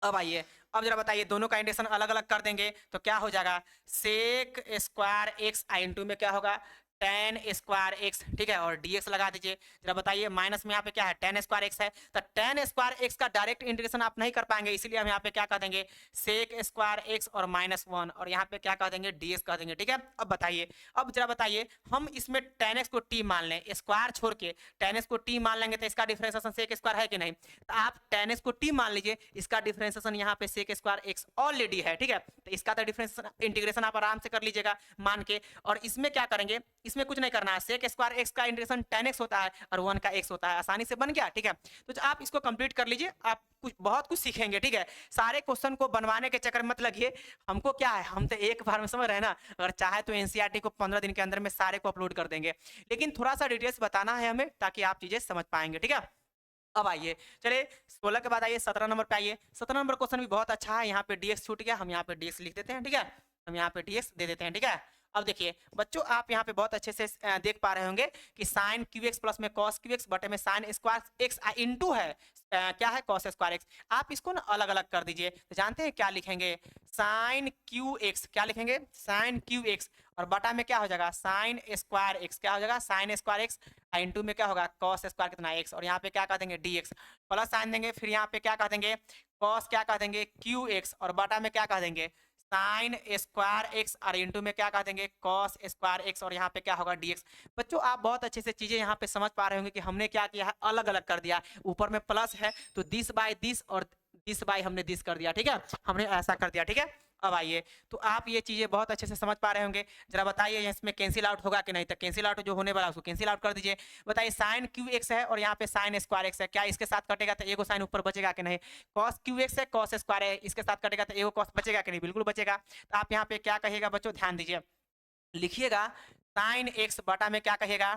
S1: अब आइए, अब जरा बताइए दोनों का इंडेक्शन अलग अलग कर देंगे तो क्या हो जाएगा सेक स्क्वायर x इंटू में क्या होगा 10 स्क्वायर x। ठीक है, और dx लगा दीजिए। जरा बताइए माइनस में यहाँ पे क्या है 10 स्क्वायर x है, तो 10 स्क्वायर x का डायरेक्ट इंटीग्रेशन आप नहीं कर पाएंगे, इसीलिए हम यहाँ पे क्या कह देंगे सेक स्क्वायर x और माइनस 1, और यहाँ पे क्या कह देंगे dx कह देंगे। ठीक है, अब बताइए, अब जरा बताइए हम इसमें 10x को t मान लें, स्क्वायर छोड़ के 10x को t मान लेंगे तो इसका डिफरेंशिएशन सेक स्क्वायर है कि नहीं? तो आप 10x को t मान लीजिए, इसका डिफरेंशिएशन यहाँ पे सेक स्क्वायर x ऑलरेडी है। ठीक है, तो इसका तो डिफरेंशिएशन इंटीग्रेशन आप आराम से कर लीजिएगा मान के। और इसमें क्या करेंगे, इसमें कुछ नहीं करना है, सेक स्क्वायर x का इंटीग्रेशन 10x होता है और 1 का x होता है, आसानी से बन गया। ठीक है, तो आप इसको कंप्लीट कर लीजिए, आप कुछ बहुत कुछ सीखेंगे। ठीक है, सारे क्वेश्चन को बनवाने के चक्कर में मत लगिए, हमको क्या है, हम तो एक बार में समझ रहे हैं ना, अगर चाहे तो एनसीईआरटी को 15 दिन के अंदर में सारे को अपलोड कर देंगे, लेकिन थोड़ा सा डिटेल्स बताना है हमें ताकि आप चीजें समझ पाएंगे। ठीक है, अब आइए, चलिए 16 के बाद आइए 17 नंबर पे आइए। 17 नंबर क्वेश्चन भी बहुत अच्छा है, यहाँ पे dx छूट गया, हम यहाँ पे dx लिख देते हैं। ठीक है, हम यहाँ पे dx दे देते हैं। ठीक है, अब देखिए बच्चों आप यहाँ पे बहुत अच्छे से देख पा रहे होंगे कि साइन क्यू एक्स प्लस में कॉस क्यू एक्स बटे में साइन स्क्वायर एक्स इंटू है क्या है कॉस स्क्वायर एक्स। आप इसको ना अलग अलग कर दीजिए, तो जानते हैं क्या लिखेंगे साइन क्यू एक्स, क्या लिखेंगे साइन क्यू एक्स, और बटा में क्या हो जाएगा साइन स्क्वायर एक्स, क्या हो जाएगा साइन स्क्वायर एक्स इंटू में क्या होगा कॉस स्क्वायर कितना एक्स, और यहाँ पे क्या कह देंगे dx प्लस साइन देंगे, फिर यहाँ पे क्या कह देंगे कॉस क्या कह देंगे क्यू एक्स, और बटा में क्या कह देंगे साइन स्क्वायर एक्स, और इंटू में क्या कह देंगे कॉस स्क्वायर एक्स, और यहाँ पे क्या होगा dx। बच्चों आप बहुत अच्छे से चीजें यहाँ पे समझ पा रहे होंगे कि हमने क्या किया है अलग अलग कर दिया, ऊपर में प्लस है तो 10/10 और 10/ हमने 10 कर दिया। ठीक है, हमने ऐसा कर दिया। ठीक है, अब आइए, तो आप ये चीजें बहुत अच्छे से समझ पा रहे होंगे। जरा बताइए इसमें कैंसिल आउट होगा कि नहीं, तो कैंसिल आउट जो होने वाला उसको कैंसिल आउट कर दीजिए। बताइए साइन क्यू एक्स है और यहाँ पे साइन स्क्वायर एक्स है, क्या इसके साथ कटेगा तो एगो साइन ऊपर बचेगा कि नहीं? कॉस क्यू एक्स है कॉस स्क्वायर है, इसके साथ कटेगा तो एगो कॉस बचेगा कि नहीं? बिल्कुल बचेगा। तो आप यहाँ पे क्या कहिएगा बच्चों ध्यान दीजिए, लिखिएगा साइन एक्स बटा में क्या कहिएगा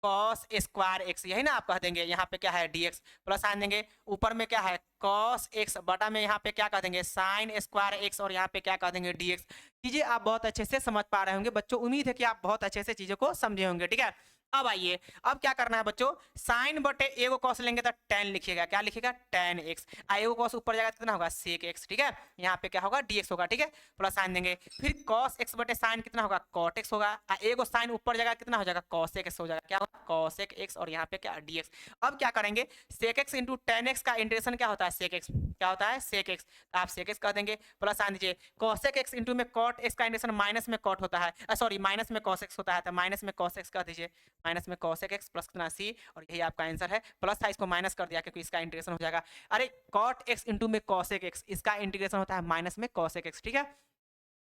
S1: कॉस स्क्वायर एक्स, यही ना आप कह देंगे, यहाँ पे क्या है dx प्लस आन देंगे, ऊपर में क्या है कॉस एक्स बटा में यहाँ पे क्या कह देंगे साइन स्क्वायर एक्स, और यहाँ पे क्या कह देंगे dx। चीजें आप बहुत अच्छे से समझ पा रहे होंगे बच्चों, उम्मीद है कि आप बहुत अच्छे से चीजों को समझे होंगे। ठीक है, अब आइए, अब क्या करना है बच्चों, साइन बटे ए को कॉस लेंगे तो टेन लिखिएगा, क्या लिखिएगा, टेन एक्स। ए को कॉस ऊपर जाएगा तो कितना होगा, सेक एक्स, ठीक है। यहाँ पे क्या होगा, डीएक्स होगा, ठीक है, प्लस साइन देंगे, फिर कॉस एक्स बटे साइन कितना होगा, कॉट एक्स होगा। ए को साइन ऊपर जाएगा कितना हो जाएगा, कॉसेक एक्स हो जाएगा, क्या होगा, कॉसेक एक्स, और यहाँ पे क्या, डीएक्स। अब क्या करेंगे, sec X into tan X का इंटीग्रेशन क्या होता है, सेक एक्स, क्या होता है, सेक एक्स, तो आप सेक एक्स कर देंगे, प्लस साइन दीजिए, कॉसेक एक्स इंटू में कॉट एक्स का इंटीग्रेशन माइनस में कॉट होता है, सॉरी माइनस में कॉस एक्स होता है, तो माइनस में कॉस एक्स कर दीजिए, माइनस में कॉसेक एक्स प्लस कितना सी, और यही आपका आंसर है। प्लस था इसको माइनस कर दिया क्योंकि इसका इंटीग्रेशन हो जाएगा, अरे कॉट एक्स इंटू में कॉसेक एक्स, इसका इंटीग्रेशन होता है माइनस में कॉसेक एक्स, ठीक है।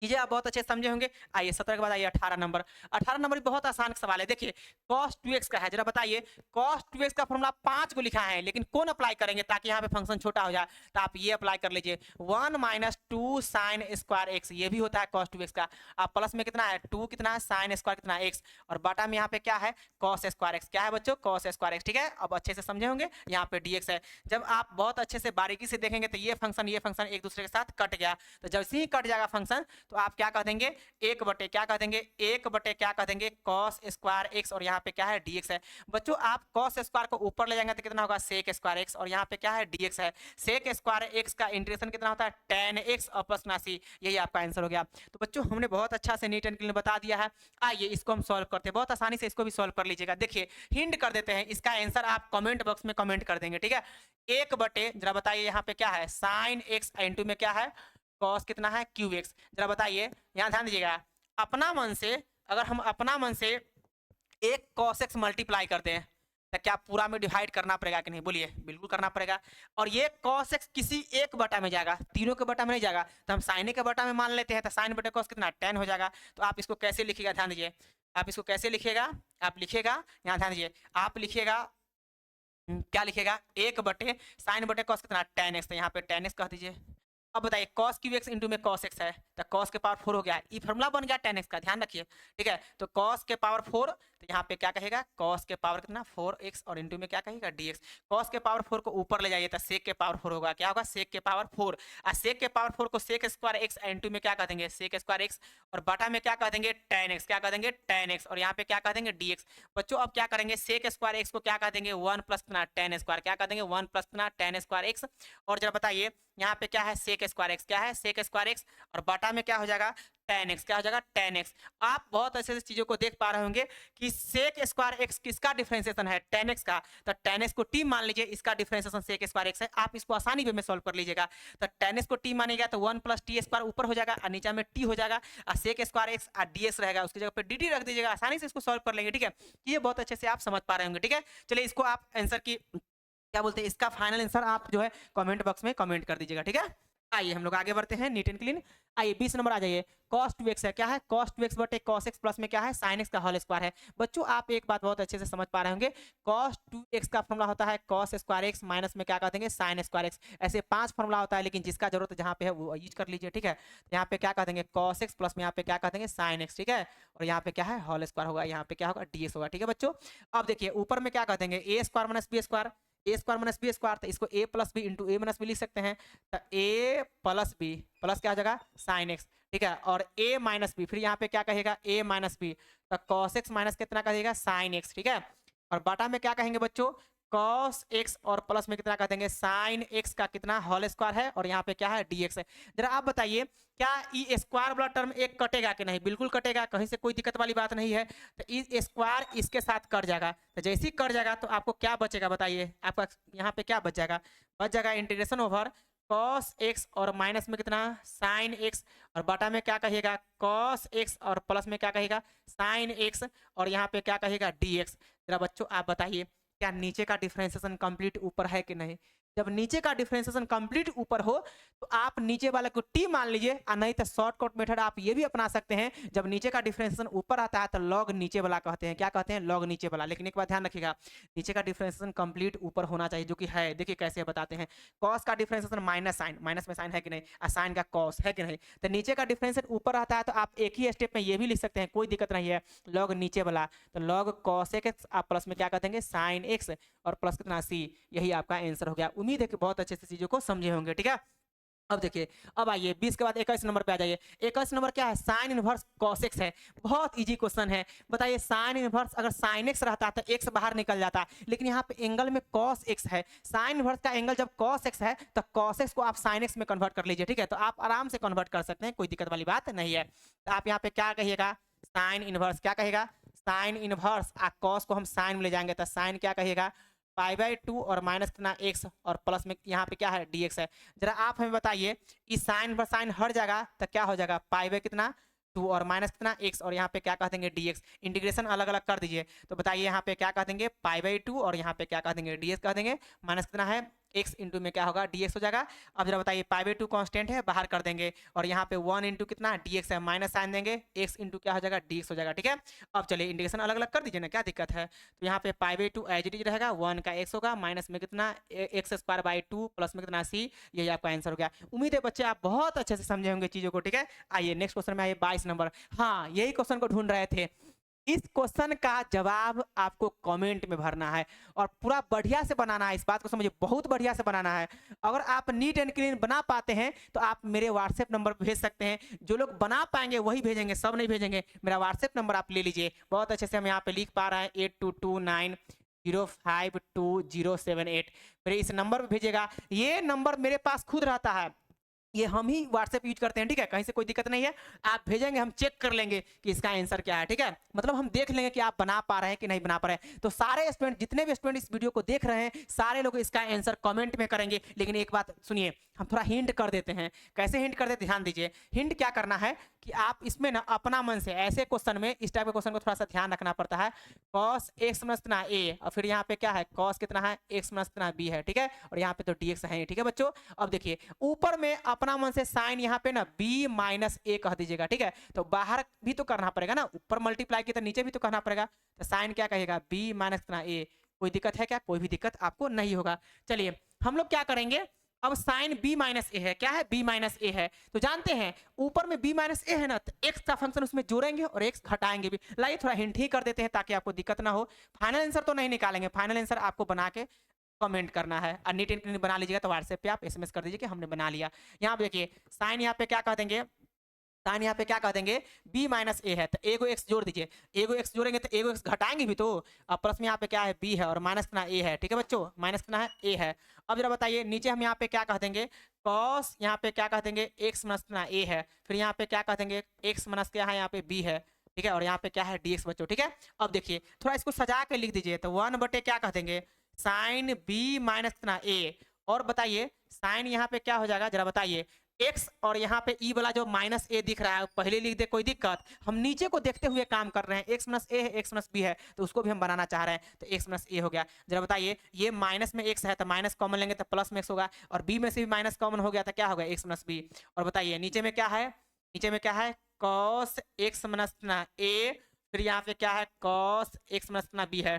S1: चीजें आप बहुत अच्छे से समझे होंगे। आइए 17 के बाद आइए 18 नंबर। 18 नंबर बहुत आसान सवाल है, देखिए cos 2x का है, जरा बताइए cos 2x का फॉर्मूला 5 को लिखा है, लेकिन कौन अप्लाई करेंगे ताकि यहाँ पे फंक्शन छोटा हो जाए, तो आप ये अप्लाई कर लीजिए 1 माइनस 2 साइन स्क्वायर एक्स, ये भी होता है cos 2x का। आप प्लस में कितना है 2 कितना है साइन स्क्वायर कितना एक्स, और बटा में यहाँ पे क्या है cos स्क्वायर एक्स, क्या है बच्चों cos स्क्वायर एक्स, ठीक है। अब अच्छे से समझे होंगे, यहाँ पे dx है। जब आप बहुत अच्छे से बारीकी से देखेंगे तो ये फंक्शन एक दूसरे के साथ कट गया, तो जब से ही कट जाएगा फंक्शन तो आप क्या कह देंगे, एक बटे क्या कह देंगे, एक बटे क्या कह देंगे cos स्क्वायर एक्स, और यहाँ पे क्या है dx है। बच्चों आप cos स्क्वायर को ऊपर ले जाएंगे तो कितना होगा सेक स्क्वायर एक्स, और यहाँ पे क्या है dx है। सेक स्क्वायर एक्स का इंटीग्रेशन कितना होता है tan x और प्लस नासी, यही आपका आंसर हो गया। तो बच्चों हमने बहुत अच्छा से नीट एंड क्लीन बता दिया है। आइए इसको हम सॉल्व करते हैं, बहुत आसानी से इसको भी सॉल्व कर लीजिएगा। देखिए हिंट कर देते हैं, इसका आंसर आप कमेंट बॉक्स में कमेंट कर देंगे, ठीक है। एक बटे जरा बताइए यहाँ पे क्या है साइन एक्स इंटू में क्या है कॉस कितना है क्यू एक्स, जरा बताइए, यहाँ ध्यान दीजिएगा। अपना मन से अगर हम अपना मन से एक कॉस एक्स मल्टीप्लाई करते हैं तो क्या पूरा में डिवाइड करना पड़ेगा कि नहीं, बोलिए, बिल्कुल करना पड़ेगा। और ये कॉस एक्स किसी एक बटा में जाएगा, तीनों के बटा में नहीं जाएगा, तो हम साइन के बटा में मान लेते हैं, तो साइन बटे कॉस कितना 10 हो जाएगा। तो आप इसको कैसे लिखिएगा, ध्यान दीजिए, आप इसको कैसे लिखिएगा, आप लिखिएगा यहाँ ध्यान दीजिए, आप लिखिएगा क्या लिखिएगा, एक बटे साइन बटे कॉस कितना 10x, तो यहाँ पे 10x कह दीजिए। अब बताइए cos क्यू एक्स इंटू में cos x है, तो cos के पावर 4 हो गया, ये फॉर्मूला बन गया 10x का, ध्यान रखिए, ठीक है। तो cos के पावर 4, तो यहाँ पे क्या कहेगा cos के पावर कितना 4x, और इंटू में क्या कहेगा dx। cos के पावर 4 को ऊपर ले जाइए तो sec के पावर 4 होगा, क्या होगा sec के पावर 4, और sec के पावर 4 को sec स्क्वायर x इंटू में क्या कह देंगे sec स्क्वायर x, और बटा में क्या कह देंगे tan x, क्या कह देंगे tan x, और यहाँ पे क्या कह देंगे dx। बच्चों अब क्या करेंगे sec स्क्वायर x को क्या कह देंगे 1 प्लस tan स्क्वायर, क्या कह देंगे 1 प्लस tan स्क्वायर x, और जरा बताइए यहाँ पे क्या है सेक स्क्वायर एक्स, क्या है सेक स्क्वायर एक्स, और बटा में क्या हो जाएगा tan x, क्या हो जाएगा tan x। आप बहुत अच्छे से चीजों को देख पा रहे होंगे कि सेक स्क्वायर एक्स किसका डिफरेंशिएशन है tan x का, तो tan x को t मान लीजिए, इसका डिफरेंशिएशन सेक स्क्वायर एक्स है। आप इसको आसानी वे में सॉल्व कर लीजिएगा, तो tan x को t मानेगा तो 1 प्लस टी स्क्वायर ऊपर हो जाएगा और नीचे में t हो जाएगा, और सेक स्क्वायर एक्स और dx रहेगा, उसकी जगह पे dt रख दीजिएगा, आसानी से इसको सॉल्व कर लेंगे, ठीक है। ये बहुत अच्छे से आप समझ पा रहे होंगे, ठीक है। चलिए इसको आप आंसर की क्या बोलते हैं, इसका फाइनल आंसर आप जो है कमेंट बॉक्स में कमेंट कर दीजिएगा, ठीक है। आइए हम लोग आगे बढ़ते हैं नीट एंड क्लीन। आइए 20 नंबर आ जाइए, cos 2x है, क्या है cos 2x बटे cos x प्लस में क्या है sin x का होल स्क्वायर है। बच्चों आप एक बात बहुत अच्छे से समझ पा रहे होंगे, cos 2x का फॉर्मूला होता है cos स्क्वायर x माइनस में क्या कह देंगे sin स्क्वायर x, ऐसे 5 फॉर्मूला होता है, लेकिन जिसका जरूरत जहाँ पे है वो यूज कर लीजिए, ठीक है। यहाँ पे क्या कह देंगे cos x प्लस में यहाँ पे क्या कह देंगे sin x, ठीक है, और यहाँ पे क्या है होल स्क्वायर होगा, यहाँ पे क्या होगा ds होगा, ठीक है बच्चों। अब देखिए ऊपर में क्या कह देंगे a square minus b square, A square minus B square, तो इसको A plus B into A minus B लिख सकते हैं, तो ए प्लस बी प्लस क्या हो जाएगा साइन एक्स, ठीक है, और ए माइनस बी, फिर यहाँ पे क्या कहेगा ए माइनस बी, तो कॉस एक्स माइनस कितना कहेगा साइन एक्स, ठीक है, और बटा में क्या कहेंगे बच्चों cos x और प्लस में कितना कह देंगे sin x का कितना होल स्क्वायर है, और यहाँ पे क्या है dx है। जरा आप बताइए क्या ये स्क्वायर वाला टर्म एक कटेगा कि नहीं, बिल्कुल कटेगा, कहीं से कोई दिक्कत वाली बात नहीं है। तो ये स्क्वायर इसके साथ कट जाएगा, तो जैसे ही कट जाएगा तो आपको क्या बचेगा बताइए, आपका यहाँ पे क्या बच जाएगा, बच जाएगा इंटीग्रेशन ओवर cos x और माइनस में कितना sin x, और बटा में क्या कहिएगा cos x और प्लस में क्या कहेगा sin x, और यहाँ पे क्या कहेगा dx। जरा बच्चों आप बताइए क्या नीचे का डिफरेंशिएशन कंप्लीट ऊपर है कि नहीं। जब नीचे का डिफरेंशिएशन कंप्लीट ऊपर हो तो आप नीचे वाले को टी मान लीजिए, और नहीं तो शॉर्टकट मेथड आप ये भी अपना सकते हैं, जब नीचे का डिफरेंशिएशन ऊपर आता है तो लॉग नीचे वाला कहते हैं, क्या कहते हैं लॉग नीचे वाला। लेकिन एक बात ध्यान रखिएगा, नीचे का डिफरेंशिएशन कंप्लीट ऊपर होना चाहिए, जो कि है, देखिए कैसे बताते हैं। कॉस का डिफरेंशिएशन माइनस साइन, माइनस में साइन है कि नहीं, और साइन का कॉस है कि नहीं, तो नीचे का डिफरेंशिएशन ऊपर आता है तो आप एक ही स्टेप में ये भी लिख सकते हैं, कोई दिक्कत नहीं है, लॉग नीचे वाला, तो लॉग कॉस एक्स आप प्लस में क्या कहते हैं साइन एक्स और प्लस कितना सी, यही आपका आंसर हो गया। उम्मीद है कि बहुत अच्छे से चीजों को समझे होंगे, ठीक है। अब देखिए, अब आइए 20 के बाद 21 नंबर पे आ जाइए। 21 नंबर क्या है? साइन इनवर्स कॉस एक्स है। बहुत इजी क्वेश्चन है। बताइए साइन इनवर्स अगर साइन एक्स रहता तो एक्स बाहर निकल जाता, लेकिन यहाँ पे एंगल में कॉस एक्स है। साइन इनवर्स का एंगल जब कॉस एक्स है तो कॉस एक्स को आप साइन एक्स में कन्वर्ट कर लीजिए, ठीक है? तो आप आराम से कन्वर्ट कर सकते हैं, कोई दिक्कत वाली बात नहीं है। तो आप यहाँ पे क्या कहिएगा? साइन इनवर्स क्या कहेगा? साइन इनवर्स कॉस को हम साइन में ले जाएंगे तो साइन क्या कहिएगा? पाई/2 और माइनस कितना एक्स और प्लस में यहाँ पे क्या है? dx है। जरा आप हमें बताइए इस साइन पर साइन हट जाएगा तो क्या हो जाएगा? पाई/कितना 2 और माइनस कितना x और यहाँ पे क्या कह देंगे? dx। इंटीग्रेशन अलग अलग कर दीजिए तो बताइए यहाँ पे क्या कह देंगे? पाई/2 और यहाँ पे क्या कह देंगे? dx कह देंगे। माइनस कितना है? x इंटू में क्या होगा? dx हो जाएगा। अब जरा बताइए पाई/2 कांस्टेंट है, बाहर कर देंगे और यहाँ पे 1 इंटू कितना? dx है, माइनस साइन देंगे, x इंटू क्या हो जाएगा? dx हो जाएगा, ठीक है? अब चलिए इंटीग्रेशन अलग अलग कर दीजिए ना, क्या दिक्कत है? तो यहाँ पे पाई/2 एज इट इज रहेगा, 1 का x होगा, माइनस में कितना? x²/2 प्लस में कितना c। यही आपका आंसर हो गया। उम्मीद है बच्चे आप बहुत अच्छे से समझे होंगे चीजों को, ठीक है? आइए नेक्स्ट क्वेश्चन में आइए 22 नंबर। हाँ, यही क्वेश्चन को ढूंढ रहे थे। इस क्वेश्चन का जवाब आपको कमेंट में भरना है और पूरा बढ़िया से बनाना है। इस बात को समझिए, बहुत बढ़िया से बनाना है। अगर आप नीट एंड क्लीन बना पाते हैं तो आप मेरे व्हाट्सएप नंबर पर भेज सकते हैं। जो लोग बना पाएंगे वही भेजेंगे, सब नहीं भेजेंगे। मेरा व्हाट्सएप नंबर आप ले लीजिए, बहुत अच्छे से हम यहाँ पे लिख पा रहे हैं 8229052078। मेरे इस नंबर पर भेजिएगा। ये नंबर मेरे पास खुद रहता है, ये हम ही व्हाट्सएप यूज करते हैं, ठीक है? कहीं से कोई दिक्कत नहीं है। आप भेजेंगे, हम चेक कर लेंगे कि इसका आंसर क्या है, ठीक है? मतलब हम देख लेंगे कि आप बना पा रहे हैं कि नहीं बना पा रहे हैं। तो सारे स्टूडेंट, जितने भी स्टूडेंट इस वीडियो को देख रहे हैं, सारे लोग इसका आंसर कमेंट में करेंगे। लेकिन एक बात सुनिए, हम थोड़ा हिंट कर देते हैं। कैसे हिंट कर देते? ध्यान दीजिए। हिंट क्या करना है कि आप इसमें ना अपना मन से, ऐसे क्वेश्चन में, इस टाइप के क्वेश्चन को थोड़ा सा ध्यान रखना पड़ता है। cos x माइनस कितना a और फिर यहाँ पे क्या है? cos कितना है? x माइनस कितना b है, ठीक है? और यहाँ पे तो dx है, ठीक है बच्चों? अब देखिए ऊपर में अपना मन से साइन यहाँ पे ना b माइनस a कह दीजिएगा, ठीक है? तो बाहर भी तो करना पड़ेगा ना, ऊपर मल्टीप्लाई किया तो नीचे भी तो करना पड़ेगा। तो साइन क्या कहेगा? b माइनस कितना a। कोई दिक्कत है क्या? कोई भी दिक्कत आपको नहीं होगा। चलिए हम लोग क्या करेंगे, अब साइन b माइनस ए है, क्या है? b माइनस ए है। तो जानते हैं ऊपर में b माइनस ए है ना, तो x का फंक्शन उसमें जोड़ेंगे और x घटाएंगे भी। लाइए थोड़ा हिंट ही कर देते हैं ताकि आपको दिक्कत ना हो। फाइनल आंसर तो नहीं निकालेंगे, फाइनल आंसर आपको बना के कमेंट करना है। और नीट एंड क्लीन बना लीजिएगा तो व्हाट्सएप पे आप एसएमएस कर दीजिए कि हमने बना लिया। यहाँ पे देखिए साइन यहाँ पे क्या कह देंगे? साइन यहाँ पे क्या कह देंगे? b माइनस ए है, तो ए को x जोड़ दीजिए। ए को x जोड़ेंगे तो ए को x घटाएंगे भी तो। अब प्लस में यहाँ पे क्या है? b है और माइनस कितना? a है, ठीक है बच्चों? माइनस कितना है? a है। अब जरा बताइए नीचे हम यहाँ पे क्या कह देंगे? cos यहाँ पे क्या कह देंगे? x माइनस कितना? a है। फिर यहाँ पे क्या कह देंगे? x माइनस क्या है? यहाँ पे b है, ठीक है? और यहाँ पे क्या है? dx बच्चों, ठीक है? अब देखिए थोड़ा इसको सजा के लिख दीजिए, तो 1 बटे क्या कह देंगे? साइन b माइनस कितना? a। और बताइए साइन यहाँ पे क्या हो जाएगा? जरा बताइए। x और यहाँ पे e वाला जो माइनस ए दिख रहा है पहले लिख दे, कोई दिक्कत? हम नीचे को देखते हुए काम कर रहे हैं। x माइनस ए है, x माइनस बी है, तो उसको भी हम बनाना चाह रहे हैं, तो x माइनस ए हो गया। जरा बताइए ये माइनस में x है तो माइनस कॉमन लेंगे तो प्लस में x होगा, और b में से भी माइनस कॉमन हो गया तो क्या होगा? x minus B. और बताइए नीचे में क्या है? नीचे में क्या है? cos x minus a। फिर यहाँ पे क्या है? cos x माइनस b है,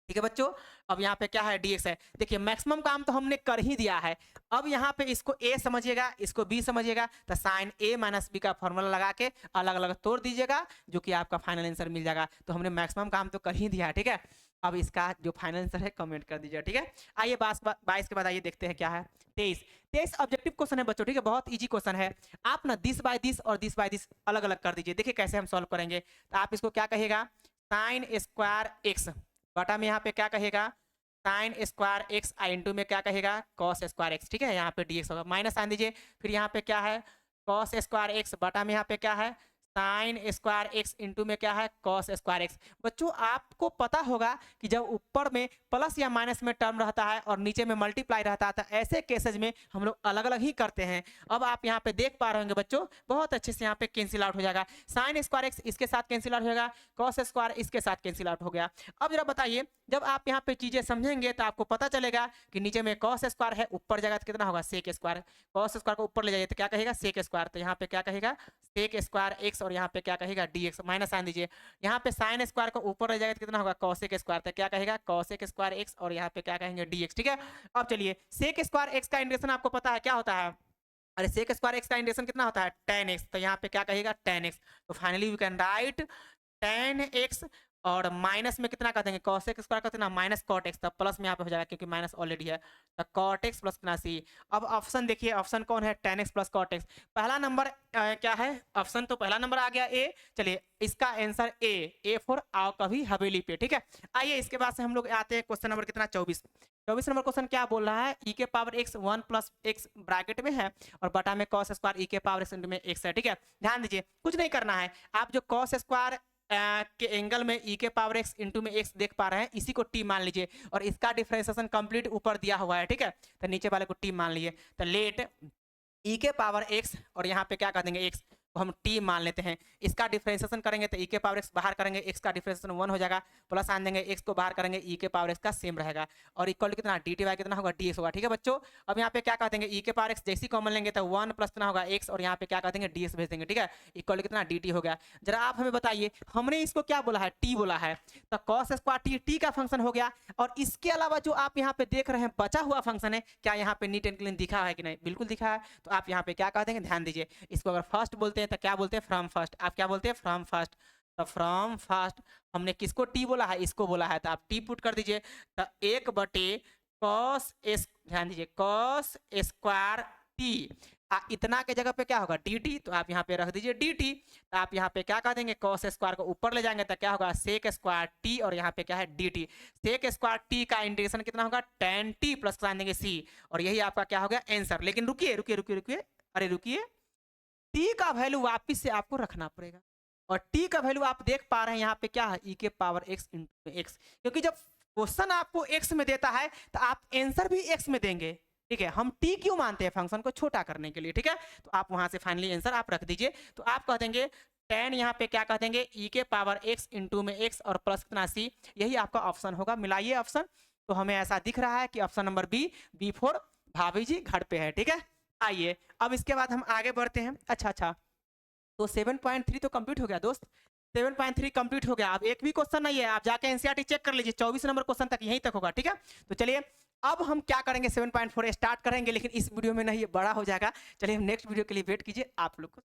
S1: ठीक है बच्चों? अब यहाँ पे क्या है? dx है। देखिए मैक्सिमम काम तो हमने कर ही दिया है। अब यहाँ पे इसको a समझिएगा, इसको b समझिएगा, तो साइन a माइनस बी का फॉर्मूला लगा के अलग अलग तोड़ दीजिएगा, जो कि आपका फाइनल आंसर मिल जाएगा। तो हमने मैक्सिमम काम तो कर ही दिया है, ठीक है? अब इसका जो फाइनल आंसर है कमेंट कर दीजिए, ठीक है? आइए 22 के बाद आइए देखते हैं क्या है। 23 ऑब्जेक्टिव क्वेश्चन है बच्चों, ठीक है? बहुत इजी क्वेश्चन है। आप ना 20/20 और 20/20 अलग अलग कर दीजिए। देखिए कैसे हम सॉल्व करेंगे। तो आप इसको क्या कहिएगा? साइन स्क्वायर एक्स बटा में यहाँ पे क्या कहेगा? साइन स्क्वायर एक्स इंटू में क्या कहेगा? कॉस स्क्वायर एक्स, ठीक है? यहाँ पे dx होगा, माइनस आन दीजिए। फिर यहाँ पे क्या है? कॉस स्क्वायर एक्स बटा में यहाँ पे क्या है? साइन स्क्वायर एक्स इंटू में क्या है? Cos square x. बच्चों आपको पता होगा कि जब ऊपर में प्लस या माइनस में टर्म रहता है और नीचे में मल्टीप्लाई रहता है, तो ऐसे केसेज में हम लोग अलग अलग ही करते हैं। अब आप यहाँ पे देख पा रहे होंगे बच्चों, बहुत अच्छे से यहाँ पे कैंसिल आउट हो जाएगा। साइन स्क्वायर एक्स इसके साथ कैंसिल आउट हो जाएगा, कॉस स्क्वायर इसके साथ कैंसिल आउट हो गया। अब जरा बताइए, जब आप यहाँ पे चीजें समझेंगे तो आपको पता चलेगा कि नीचे में कॉस स्क्वायर है, ऊपर जाएगा तो कितना होगा? Sec square. कॉस स्क्वायर को ऊपर ले जाइए तो क्या कहेगा? Sec square. तो यहाँ पे क्या कहेगा? सेक स्क्वायर एक्स, और यहाँ पे क्या कहेगा? dx। माइनस आन दीजिए। यहाँ पे साइन स्क्वायर को ऊपर ले जाएगा तो कितना होगा? Cosec square. तो क्या कहेगा? कॉसेक स्क्वायर एक्स, और यहाँ पे क्या कहेंगे? dx, ठीक है? अब चलिए सेक स्क्वायर एक्स का इंटीग्रेशन आपको पता है क्या होता है? अरे सेक स्क्वायर एक्स का इंटीग्रेशन कितना होता है? tan x। तो यहाँ पे क्या कहेगा? tan x। तो finally we can write tan x और माइनस में कितना कर देंगे cos x स्क्वायर करते ना माइनस cot x, तब प्लस में यहाँ पे हो जाएगा क्योंकि माइनस ऑलरेडी है, तो cot x प्लस कितना c। अब ऑप्शन देखिए, ऑप्शन कौन है, tan x plus cot x। पहला नंबर क्या है ऑप्शन, तो पहला नंबर आ गया a। चलिए इसका आंसर a फॉर आओ कभी हवेली पे, ठीक है। आइए इसके बाद से हम लोग आते हैं क्वेश्चन नंबर कितना 24 नंबर क्वेश्चन क्या बोल रहा है, e के power x 1 plus x bracket में है और बटा में cos स्क्वायर e के पावर x में x है, ठीक है। ध्यान दीजिए कुछ नहीं करना है, आप जो cos स्क्वायर के एंगल में e के पावर x इंटू में x देख पा रहे हैं, इसी को t मान लीजिए और इसका डिफरेंशिएशन कंप्लीट ऊपर दिया हुआ है, ठीक है। तो नीचे वाले को t मान लीजिए, तो लेट e के पावर x और यहाँ पे क्या कर देंगे x को हम t मान लेते हैं। इसका डिफरेंशिएशन करेंगे तो e के पावर x बाहर करेंगे, x का डिफरेंशिएशन 1 हो जाएगा, प्लस आन देंगे x को बाहर करेंगे, e के पावर x का सेम रहेगा और इक्वल कितना dt बाई कितना होगा dx होगा, ठीक है बच्चों। अब यहाँ पे क्या कर देंगे e के पावर x जैसी कॉमन लेंगे तो 1 प्लस कितना होगा x और यहाँ पे क्या कर देंगे ds भेज देंगे, ठीक है। इक्वल कितना dt हो गया। जरा आप हमें बताइए, हमने इसको क्या बोला है, t बोला है, तो cos स्क्वायर t का फंक्शन हो गया। और इसके अलावा जो आप यहाँ पे देख रहे हैं बचा हुआ फंक्शन है, क्या यहाँ पे नीट एंड क्लीन दिखा है कि नहीं, बिल्कुल दिखा है। तो आप यहाँ पे क्या कह देंगे, ध्यान दीजिए, इसको अगर फर्स्ट बोलते हैं तो क्या बोलते हैं फ्रॉम फर्स्ट, आप क्या बोलते हैं फ्रॉम फर्स्ट। तो फ्रॉम फर्स्ट हमने किसको टी बोला है, इसको बोला है, तो आप टी पुट कर दीजिए। तो 1 cos s, ध्यान दीजिए cos स्क्वायर टी, इतना के जगह पे क्या होगा dt, तो आप यहाँ पे रख दीजिए dt। तो आप यहाँ पे क्या कर देंगे cos स्क्वायर को ऊपर ले जाएंगे तो क्या होगा sec स्क्वायर t और यहाँ पे क्या है dt। sec स्क्वायर t का इंटीग्रेशन कितना होगा tan t प्लस कर देंगे c और यही आपका क्या हो गया आंसर। लेकिन रुकिए रुकिए रुकिए रुकिए, अरे रुकिए, t का वैल्यू वापिस से आपको रखना पड़ेगा और t का वैल्यू आप देख पा रहे हैं यहाँ पे क्या है e के पावर x इंटू एक्स, क्योंकि जब क्वेश्चन आपको x में देता है तो आप आंसर भी x में देंगे, ठीक है। हम t क्यों मानते हैं, फंक्शन को छोटा करने के लिए, ठीक है। तो आप वहां से फाइनली आंसर आप रख दीजिए। तो आप कह देंगे tan यहाँ पे क्या कह देंगे e के पावर x इंटू में x और प्लस कितना c, यही आपका ऑप्शन होगा। मिलाइए ऑप्शन, तो हमें ऐसा दिख रहा है कि ऑप्शन नंबर बी फॉर भाभी जी घर पे है, ठीक है। आइए अब इसके बाद हम आगे बढ़ते हैं। अच्छा तो 7.3 तो कंप्लीट हो गया दोस्त, 7.3 कंप्लीट हो गया। अब एक भी क्वेश्चन नहीं है, आप जाके एनसीईआरटी चेक कर लीजिए, 24 नंबर क्वेश्चन तक यहीं तक होगा, ठीक है। तो चलिए अब हम क्या करेंगे 7.4 स्टार्ट करेंगे, लेकिन इस वीडियो में नहीं, ये बड़ा हो जाएगा। चलिए हम नेक्स्ट वीडियो के लिए वेट कीजिए आप लोग को।